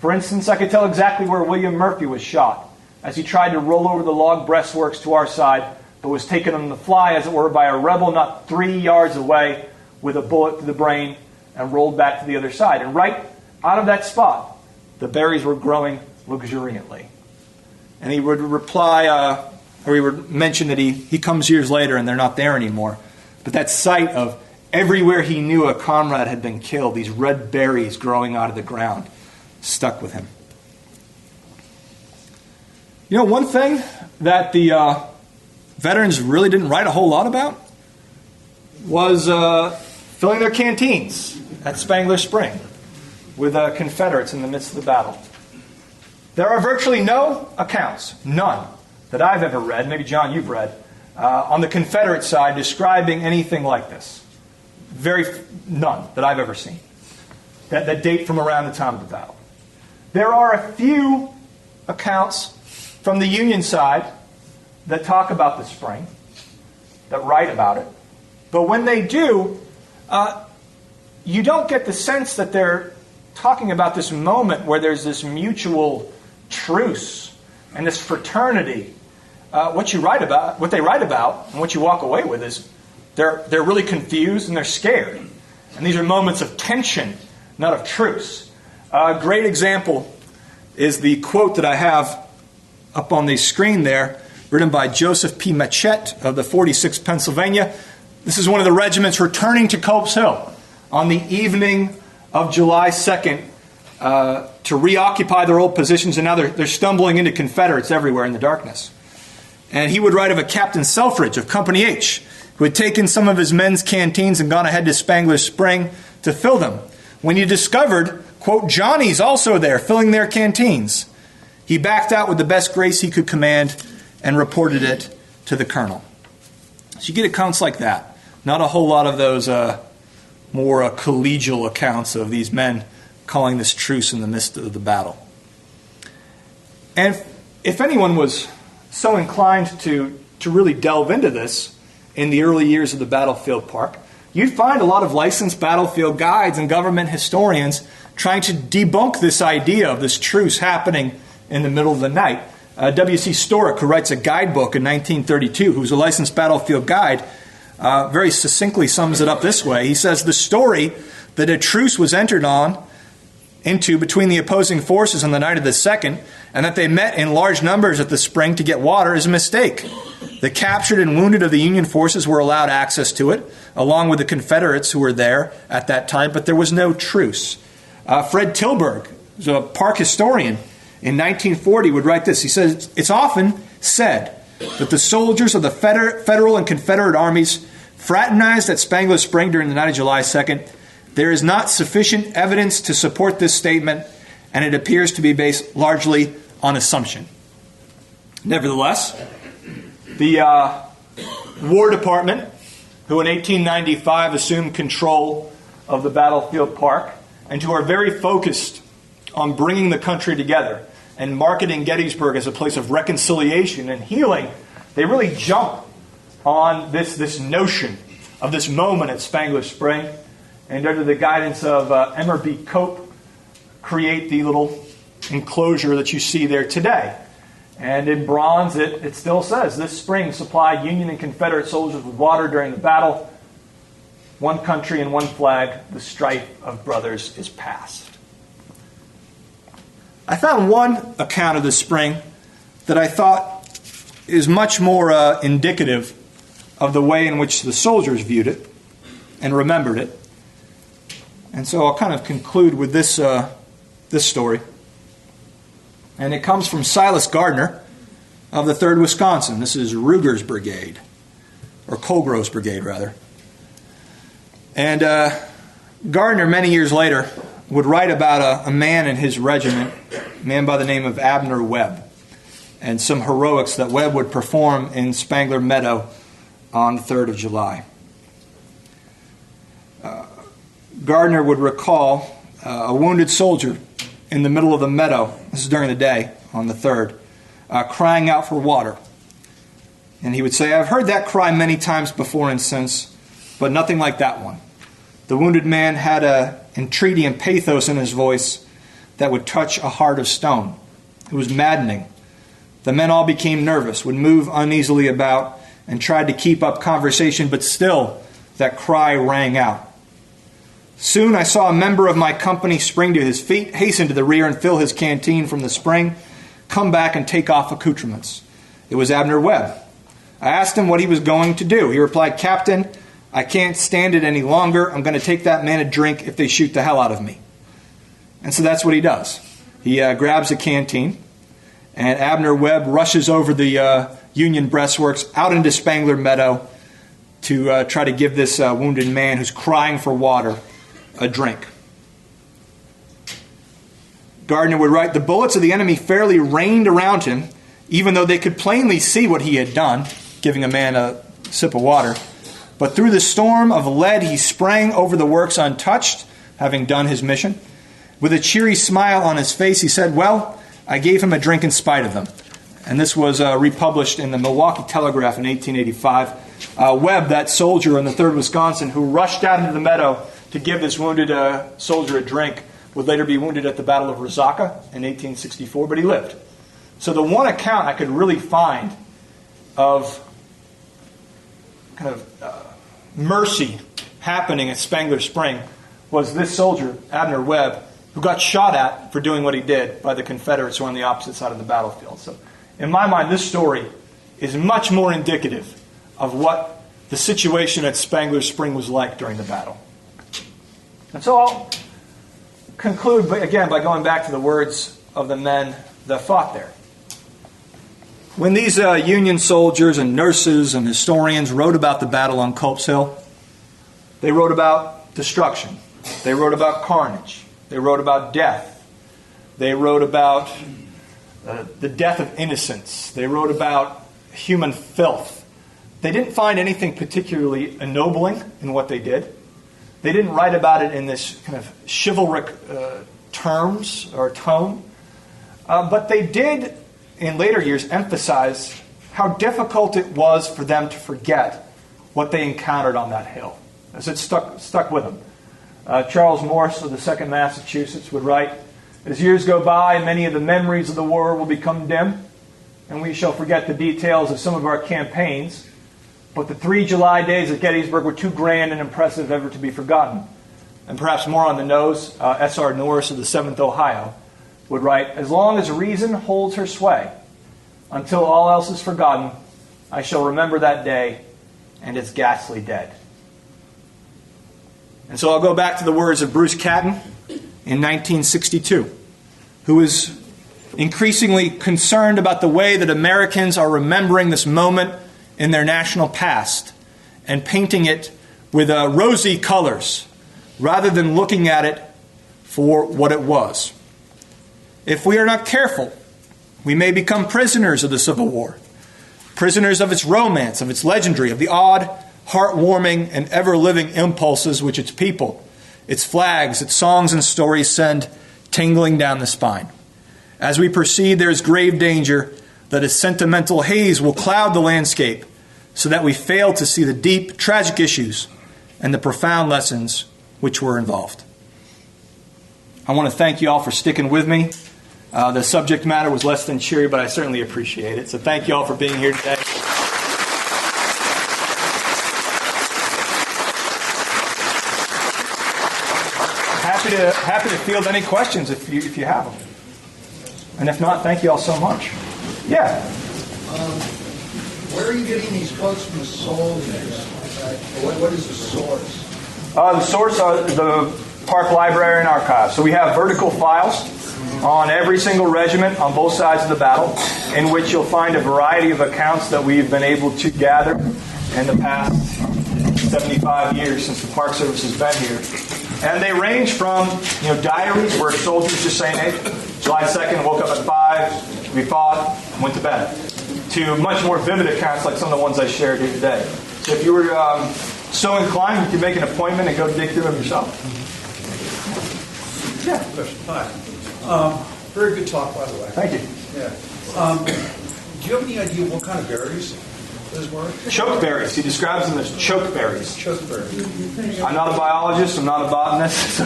For instance, I could tell exactly where William Murphy was shot as he tried to roll over the log breastworks to our side, but was taken on the fly, as it were, by a rebel not 3 yards away with a bullet to the brain and rolled back to the other side. And right out of that spot, the berries were growing luxuriantly." And he would reply, or he would mention that he comes years later and they're not there anymore. But that sight of everywhere he knew a comrade had been killed, these red berries growing out of the ground, stuck with him. You know, one thing that the veterans really didn't write a whole lot about was filling their canteens at Spangler Spring with Confederates in the midst of the battle. There are virtually no accounts, none, that I've ever read, maybe John you've read, on the Confederate side describing anything like this. None that I've ever seen that date from around the time of the battle. There are a few accounts from the Union side that talk about the spring, that write about it. But when they do, you don't get the sense that they're talking about this moment where there's this mutual truce and this fraternity. What they write about, and what you walk away with is they're really confused and they're scared. And these are moments of tension, not of truce. A great example is the quote that I have up on the screen there, written by Joseph P. Machette of the 46th Pennsylvania. This is one of the regiments returning to Culp's Hill on the evening of July 2nd to reoccupy their old positions, and now they're stumbling into Confederates everywhere in the darkness. And he would write of a Captain Selfridge of Company H who had taken some of his men's canteens and gone ahead to Spangler's Spring to fill them. When he discovered, quote, Johnny's also there filling their canteens, he backed out with the best grace he could command and reported it to the colonel. So you get accounts like that. Not a whole lot of those more collegial accounts of these men calling this truce in the midst of the battle. And if anyone was so inclined to really delve into this in the early years of the battlefield park, you'd find a lot of licensed battlefield guides and government historians trying to debunk this idea of this truce happening in the middle of the night. W.C. Storick, who writes a guidebook in 1932, who's a licensed battlefield guide, very succinctly sums it up this way. He says, the story that a truce was entered into between the opposing forces on the night of the 2nd, and that they met in large numbers at the spring to get water, is a mistake. The captured and wounded of the Union forces were allowed access to it, along with the Confederates who were there at that time, but there was no truce. Fred Tilburg, who's a park historian, in 1940 would write this. He says, it's often said that the soldiers of the Federal and Confederate armies fraternized at Spangler's Spring during the night of July 2nd. There is not sufficient evidence to support this statement, and it appears to be based largely on assumption. Nevertheless, the War Department, who in 1895 assumed control of the battlefield park, and who are very focused on bringing the country together and marketing Gettysburg as a place of reconciliation and healing, they really jump on this notion of this moment at Spangler's Spring, and under the guidance of Emmer B. Culp, create the little enclosure that you see there today. And in bronze, it still says, this spring supplied Union and Confederate soldiers with water during the battle. One country and one flag, the strife of brothers is past. I found one account of the spring that I thought is much more indicative of the way in which the soldiers viewed it and remembered it. And so I'll kind of conclude with this story. And it comes from Silas Gardner of the 3rd Wisconsin. This is Ruger's brigade, or Colgrove's brigade, rather. And Gardner, many years later, would write about a man in his regiment, a man by the name of Abner Webb, and some heroics that Webb would perform in Spangler Meadow on the 3rd of July. Gardner would recall a wounded soldier in the middle of the meadow, this is during the day on the 3rd, crying out for water. And he would say, I've heard that cry many times before and since, but nothing like that one. The wounded man had an entreaty and pathos in his voice that would touch a heart of stone. It was maddening. The men all became nervous, would move uneasily about, and tried to keep up conversation, but still that cry rang out. Soon I saw a member of my company spring to his feet, hasten to the rear and fill his canteen from the spring, come back and take off accoutrements. It was Abner Webb. I asked him what he was going to do. He replied, Captain, I can't stand it any longer. I'm going to take that man a drink if they shoot the hell out of me. And so that's what he does. He grabs a canteen, and Abner Webb rushes over the Union breastworks out into Spangler Meadow to try to give this wounded man who's crying for water a drink. Gardner would write, the bullets of the enemy fairly rained around him, even though they could plainly see what he had done, giving a man a sip of water. But through the storm of lead, he sprang over the works untouched, having done his mission. With a cheery smile on his face, he said, well, I gave him a drink in spite of them. And this was republished in the Milwaukee Telegraph in 1885. Webb, that soldier in the 3rd Wisconsin who rushed out into the meadow to give this wounded soldier a drink, would later be wounded at the Battle of Resaca in 1864, but he lived. So the one account I could really find of kind of mercy happening at Spangler Spring was this soldier, Abner Webb, who got shot at for doing what he did by the Confederates who were on the opposite side of the battlefield. So in my mind, this story is much more indicative of what the situation at Spangler Spring was like during the battle. And so I'll conclude, again, by going back to the words of the men that fought there. When these Union soldiers and nurses and historians wrote about the battle on Culp's Hill, they wrote about destruction. They wrote about carnage. They wrote about death. They wrote about the death of innocents. They wrote about human filth. They didn't find anything particularly ennobling in what they did. They didn't write about it in this kind of chivalric terms or tone. But they did, in later years, emphasize how difficult it was for them to forget what they encountered on that hill, as it stuck with them. Charles Morse of the 2nd Massachusetts would write, "As years go by, many of the memories of the war will become dim, and we shall forget the details of some of our campaigns. But the 3 July days at Gettysburg were too grand and impressive ever to be forgotten." And perhaps more on the nose, S.R. Norris of the 7th Ohio would write, "As long as reason holds her sway, until all else is forgotten, I shall remember that day and its ghastly dead." And so I'll go back to the words of Bruce Catton in 1962, who is increasingly concerned about the way that Americans are remembering this moment in their national past and painting it with rosy colors rather than looking at it for what it was. "If we are not careful, we may become prisoners of the Civil War, prisoners of its romance, of its legendary, of the odd, heartwarming, and ever-living impulses which its people, its flags, its songs and stories send tingling down the spine. As we proceed, there is grave danger that a sentimental haze will cloud the landscape so that we fail to see the deep, tragic issues and the profound lessons which were involved." I want to thank you all for sticking with me. The subject matter was less than cheery, but I certainly appreciate it. So thank you all for being here today. Happy to field any questions if you have them. And if not, thank you all so much. Yeah? Where are you getting these quotes from the soldiers? What is the source? The source are the Park Library and Archives. So we have vertical files on every single regiment on both sides of the battle, in which you'll find a variety of accounts that we've been able to gather in the past 75 years since the Park Service has been here. And they range from, diaries where soldiers just saying, "Hey, July 2nd, woke up at 5, we fought, went to bed," to much more vivid accounts like some of the ones I shared here today. So if you were so inclined, you could make an appointment and go dig through them yourself. Yeah. Hi. Very good talk, by the way. Thank you. Yeah. Do you have any idea what kind of berries those were? Chokeberries. He describes them as chokeberries. Chokeberries. I'm not a biologist. I'm not a botanist. So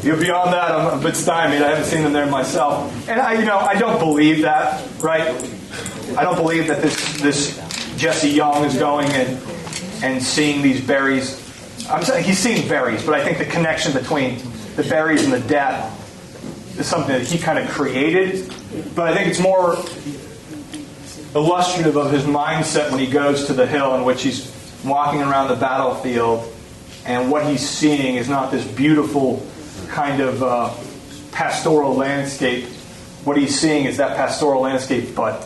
beyond that, I'm a bit stymied. I haven't seen them there myself. And I don't believe that, right? I don't believe that this Jesse Young is going and seeing these berries. I'm saying he's seeing berries, but I think the connection between the berries and the death is something that he kind of created. But I think it's more illustrative of his mindset when he goes to the hill in which he's walking around the battlefield, and what he's seeing is not this beautiful kind of pastoral landscape. What he's seeing is that pastoral landscape, but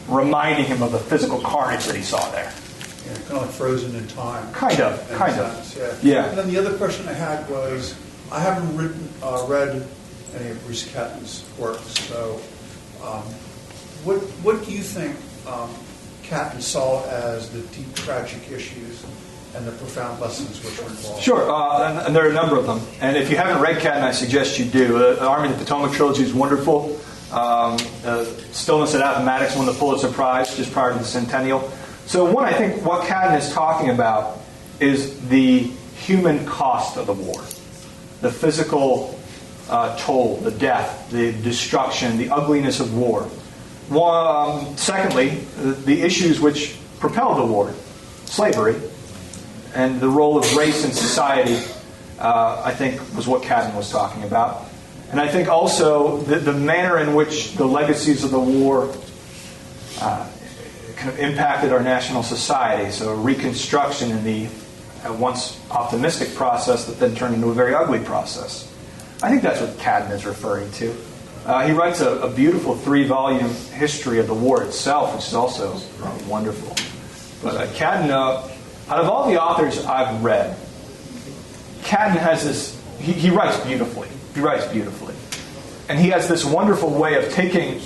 reminding him of the physical carnage that he saw there. Yeah, kind of like frozen in time. Kind of. Yeah. And then the other question I had was, I haven't read any of Bruce Catton's works, so what do you think Catton saw as the deep tragic issues and the profound lessons which were involved? Sure, and there are a number of them. And if you haven't read Catton, I suggest you do. The Army of the Potomac trilogy is wonderful. Stillness at Appomattox won the Pulitzer Prize just prior to the centennial. So I think what Catton is talking about is the human cost of the war. The physical toll, the death, the destruction, the ugliness of war. Secondly, the issues which propelled the war, slavery, and the role of race in society, I think was what Catton was talking about. And I think also the manner in which the legacies of the war kind of impacted our national society. So reconstruction in the once optimistic process that then turned into a very ugly process. I think that's what Catton is referring to. He writes a beautiful 3-volume history of the war itself, which is also wonderful. But Catton, out of all the authors I've read, Catton has this, he writes beautifully. He writes beautifully. And he has this wonderful way of taking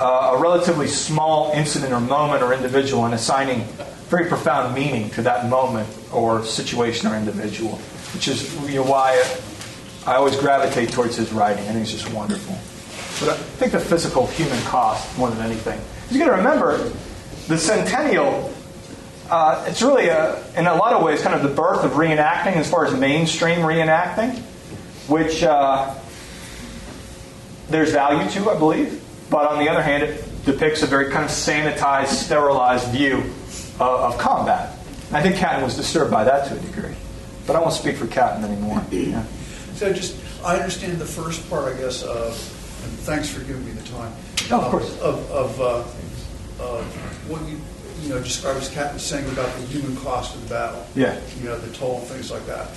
a relatively small incident or moment or individual and assigning very profound meaning to that moment or situation or individual, which is why I always gravitate towards his writing. I think it's just wonderful. But I think the physical human cost more than anything. You got to remember, the centennial, it's really, in a lot of ways, kind of the birth of reenacting as far as mainstream reenacting, which there's value to, I believe. But on the other hand, it depicts a very kind of sanitized, sterilized view of combat. And I think Catton was disturbed by that to a degree. But I won't speak for Catton anymore. Yeah. So I understand the first part, I guess, and thanks for giving me the time. No, of course. Of what you described as Catton saying about the human cost of the battle. Yeah. The toll and things like that.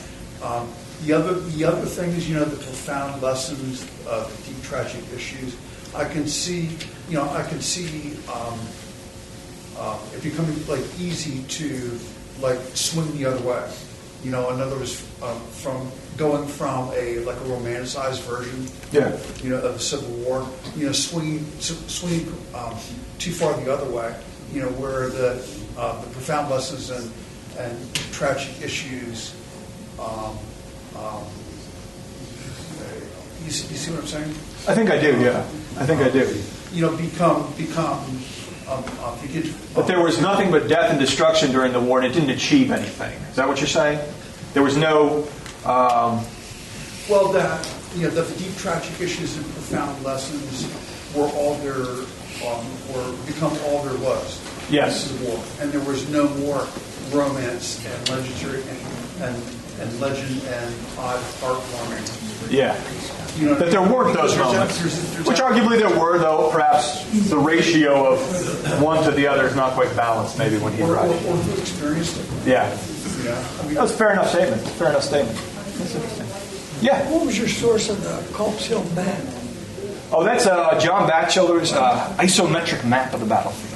The other thing is, the profound lessons, the deep tragic issues. I can see it becoming easy to swing the other way. In other words, from going from a romanticized version, of the Civil War, swinging too far the other way, where the profound lessons and tragic issues. You see what I'm saying? I think I do. Yeah, I think I do. But there was nothing but death and destruction during the war, and it didn't achieve anything. Is that what you're saying? There was no. The deep tragic issues and profound lessons were all there, become all there was. Yes. In the war, and there was no more romance and legendary and legend and odd heartwarming. Yeah. That there weren't those moments, which arguably there were, though perhaps the ratio of one to the other is not quite balanced. Maybe when he's writing. Or who experienced it? Yeah. That's a fair enough statement. Fair enough statement. That's interesting. Yeah. What was your source of the Culp's Hill map? Oh, that's John Batchelor's isometric map of the battlefield.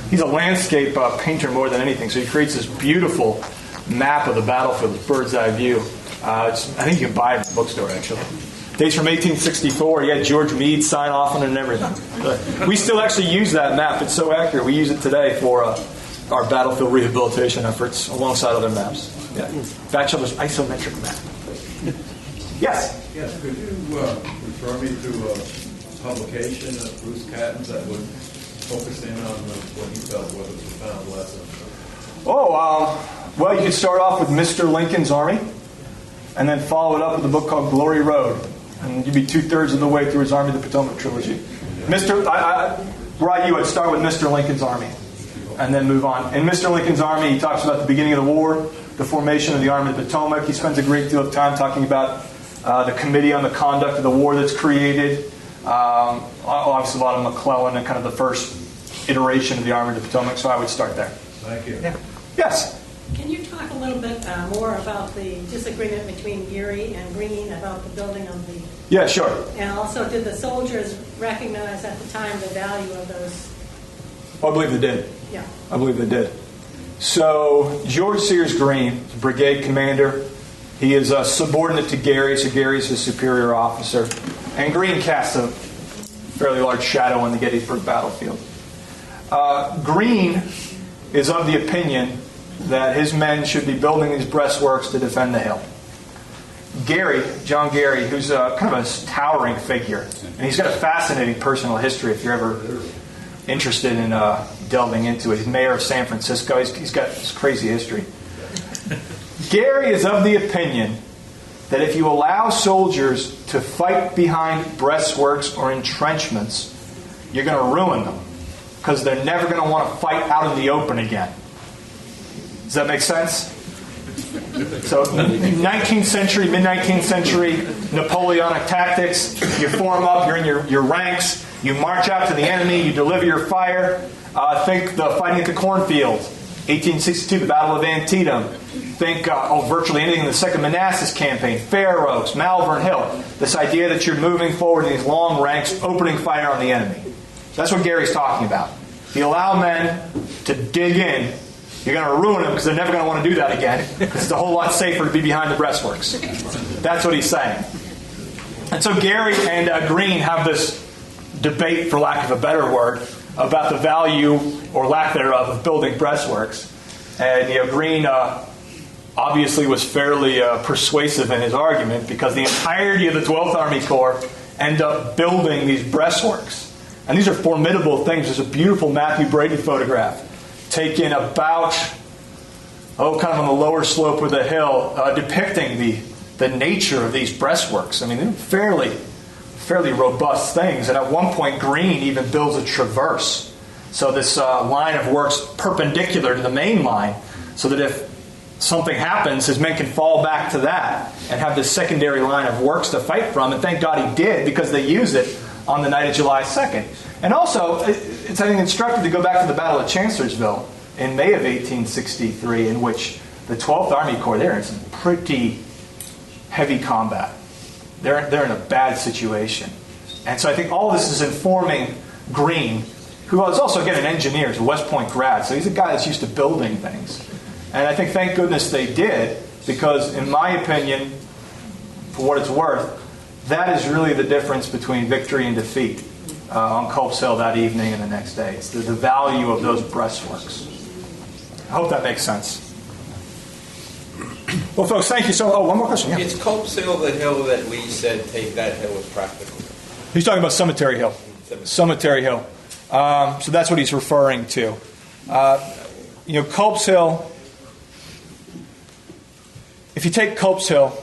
He's a landscape painter more than anything, so he creates this beautiful map of the battlefield, this bird's eye view. I think you can buy it in the bookstore, actually. Dates from 1864. He had George Meade sign off on it and everything. We still actually use that map. It's so accurate. We use it today for our battlefield rehabilitation efforts alongside other maps. Yeah. Batchelor's isometric map. Yes? Yes, could you refer me to a publication of Bruce Catton's that would focus in on what he felt was a profound lesson? Well, you could start off with Mr. Lincoln's Army, and then follow it up with a book called Glory Road. And you'd be 2/3 of the way through his Army of the Potomac trilogy. I'd start with Mr. Lincoln's Army, and then move on. In Mr. Lincoln's Army, he talks about the beginning of the war, the formation of the Army of the Potomac. He spends a great deal of time talking about the Committee on the Conduct of the War that's created. Obviously, a lot of McClellan and kind of the first iteration of the Army of the Potomac. So I would start there. Thank you. Yeah. Yes. Can you talk a little bit more about the disagreement between Geary and Greene about the building of the... Yeah, sure. And also, did the soldiers recognize at the time the value of those? I believe they did. Yeah. I believe they did. So, George Sears Greene, brigade commander. He is subordinate to Geary, so Geary's his superior officer. And Greene casts a fairly large shadow on the Gettysburg battlefield. Greene is of the opinion that his men should be building these breastworks to defend the hill. Geary, John Geary, who's kind of a towering figure, and he's got a fascinating personal history if you're ever interested in delving into it. He's mayor of San Francisco. He's got this crazy history. Geary is of the opinion that if you allow soldiers to fight behind breastworks or entrenchments, you're going to ruin them, because they're never going to want to fight out in the open again. Does that make sense? So, 19th century, mid-19th century, Napoleonic tactics. You form up, you're in your ranks, you march out to the enemy, you deliver your fire. Think the fighting at the cornfield, 1862, the Battle of Antietam. Think virtually anything in the Second Manassas campaign, Fair Oaks, Malvern Hill. This idea that you're moving forward in these long ranks, opening fire on the enemy. That's what Gary's talking about. If you allow men to dig in, you're going to ruin them because they're never going to want to do that again, because it's a whole lot safer to be behind the breastworks. That's what he's saying. And so Gary and Greene have this debate, for lack of a better word, about the value or lack thereof of building breastworks. And Greene obviously was fairly persuasive in his argument, because the entirety of the 12th Army Corps end up building these breastworks. And these are formidable things. There's a beautiful Matthew Brady photograph taken about, kind of on the lower slope of the hill, depicting the nature of these breastworks. I mean, they're fairly robust things. And at one point, Greene even builds a traverse. So this line of works perpendicular to the main line, so that if something happens, his men can fall back to that and have this secondary line of works to fight from. And thank God he did, because they use it on the night of July 2nd. And also, it's, I think, instructive to go back to the Battle of Chancellorsville in May of 1863, in which the 12th Army Corps, they're in some pretty heavy combat. They're in a bad situation. And so I think all this is informing Greene, who was also, again, an engineer. He's a West Point grad, so he's a guy that's used to building things. And I think, thank goodness they did, because in my opinion, for what it's worth, that is really the difference between victory and defeat on Culp's Hill that evening and the next day. It's the value of those breastworks. I hope that makes sense. Well, folks, thank you so much. Oh, one more question. Yeah. It's Culp's Hill, the hill that we said take that hill was practical. He's talking about Cemetery Hill. Cemetery Hill. So that's what he's referring to. Culp's Hill, if you take Culp's Hill,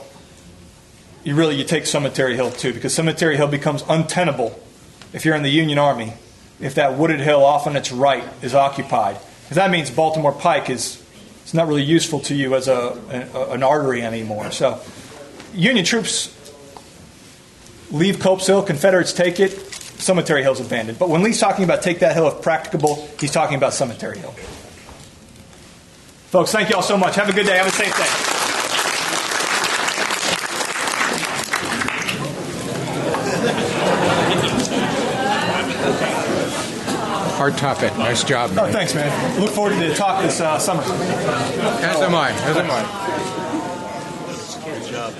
you take Cemetery Hill too, because Cemetery Hill becomes untenable if you're in the Union Army, if that wooded hill off on its right is occupied. Because that means Baltimore Pike it's not really useful to you as an artery anymore. So Union troops leave Culp's Hill, Confederates take it, Cemetery Hill's abandoned. But when Lee's talking about take that hill if practicable, he's talking about Cemetery Hill. Folks, thank you all so much. Have a good day. Have a safe day. Hard topic. Nice job, man. Oh, thanks, man. Look forward to the talk this summer. As am I. Good job.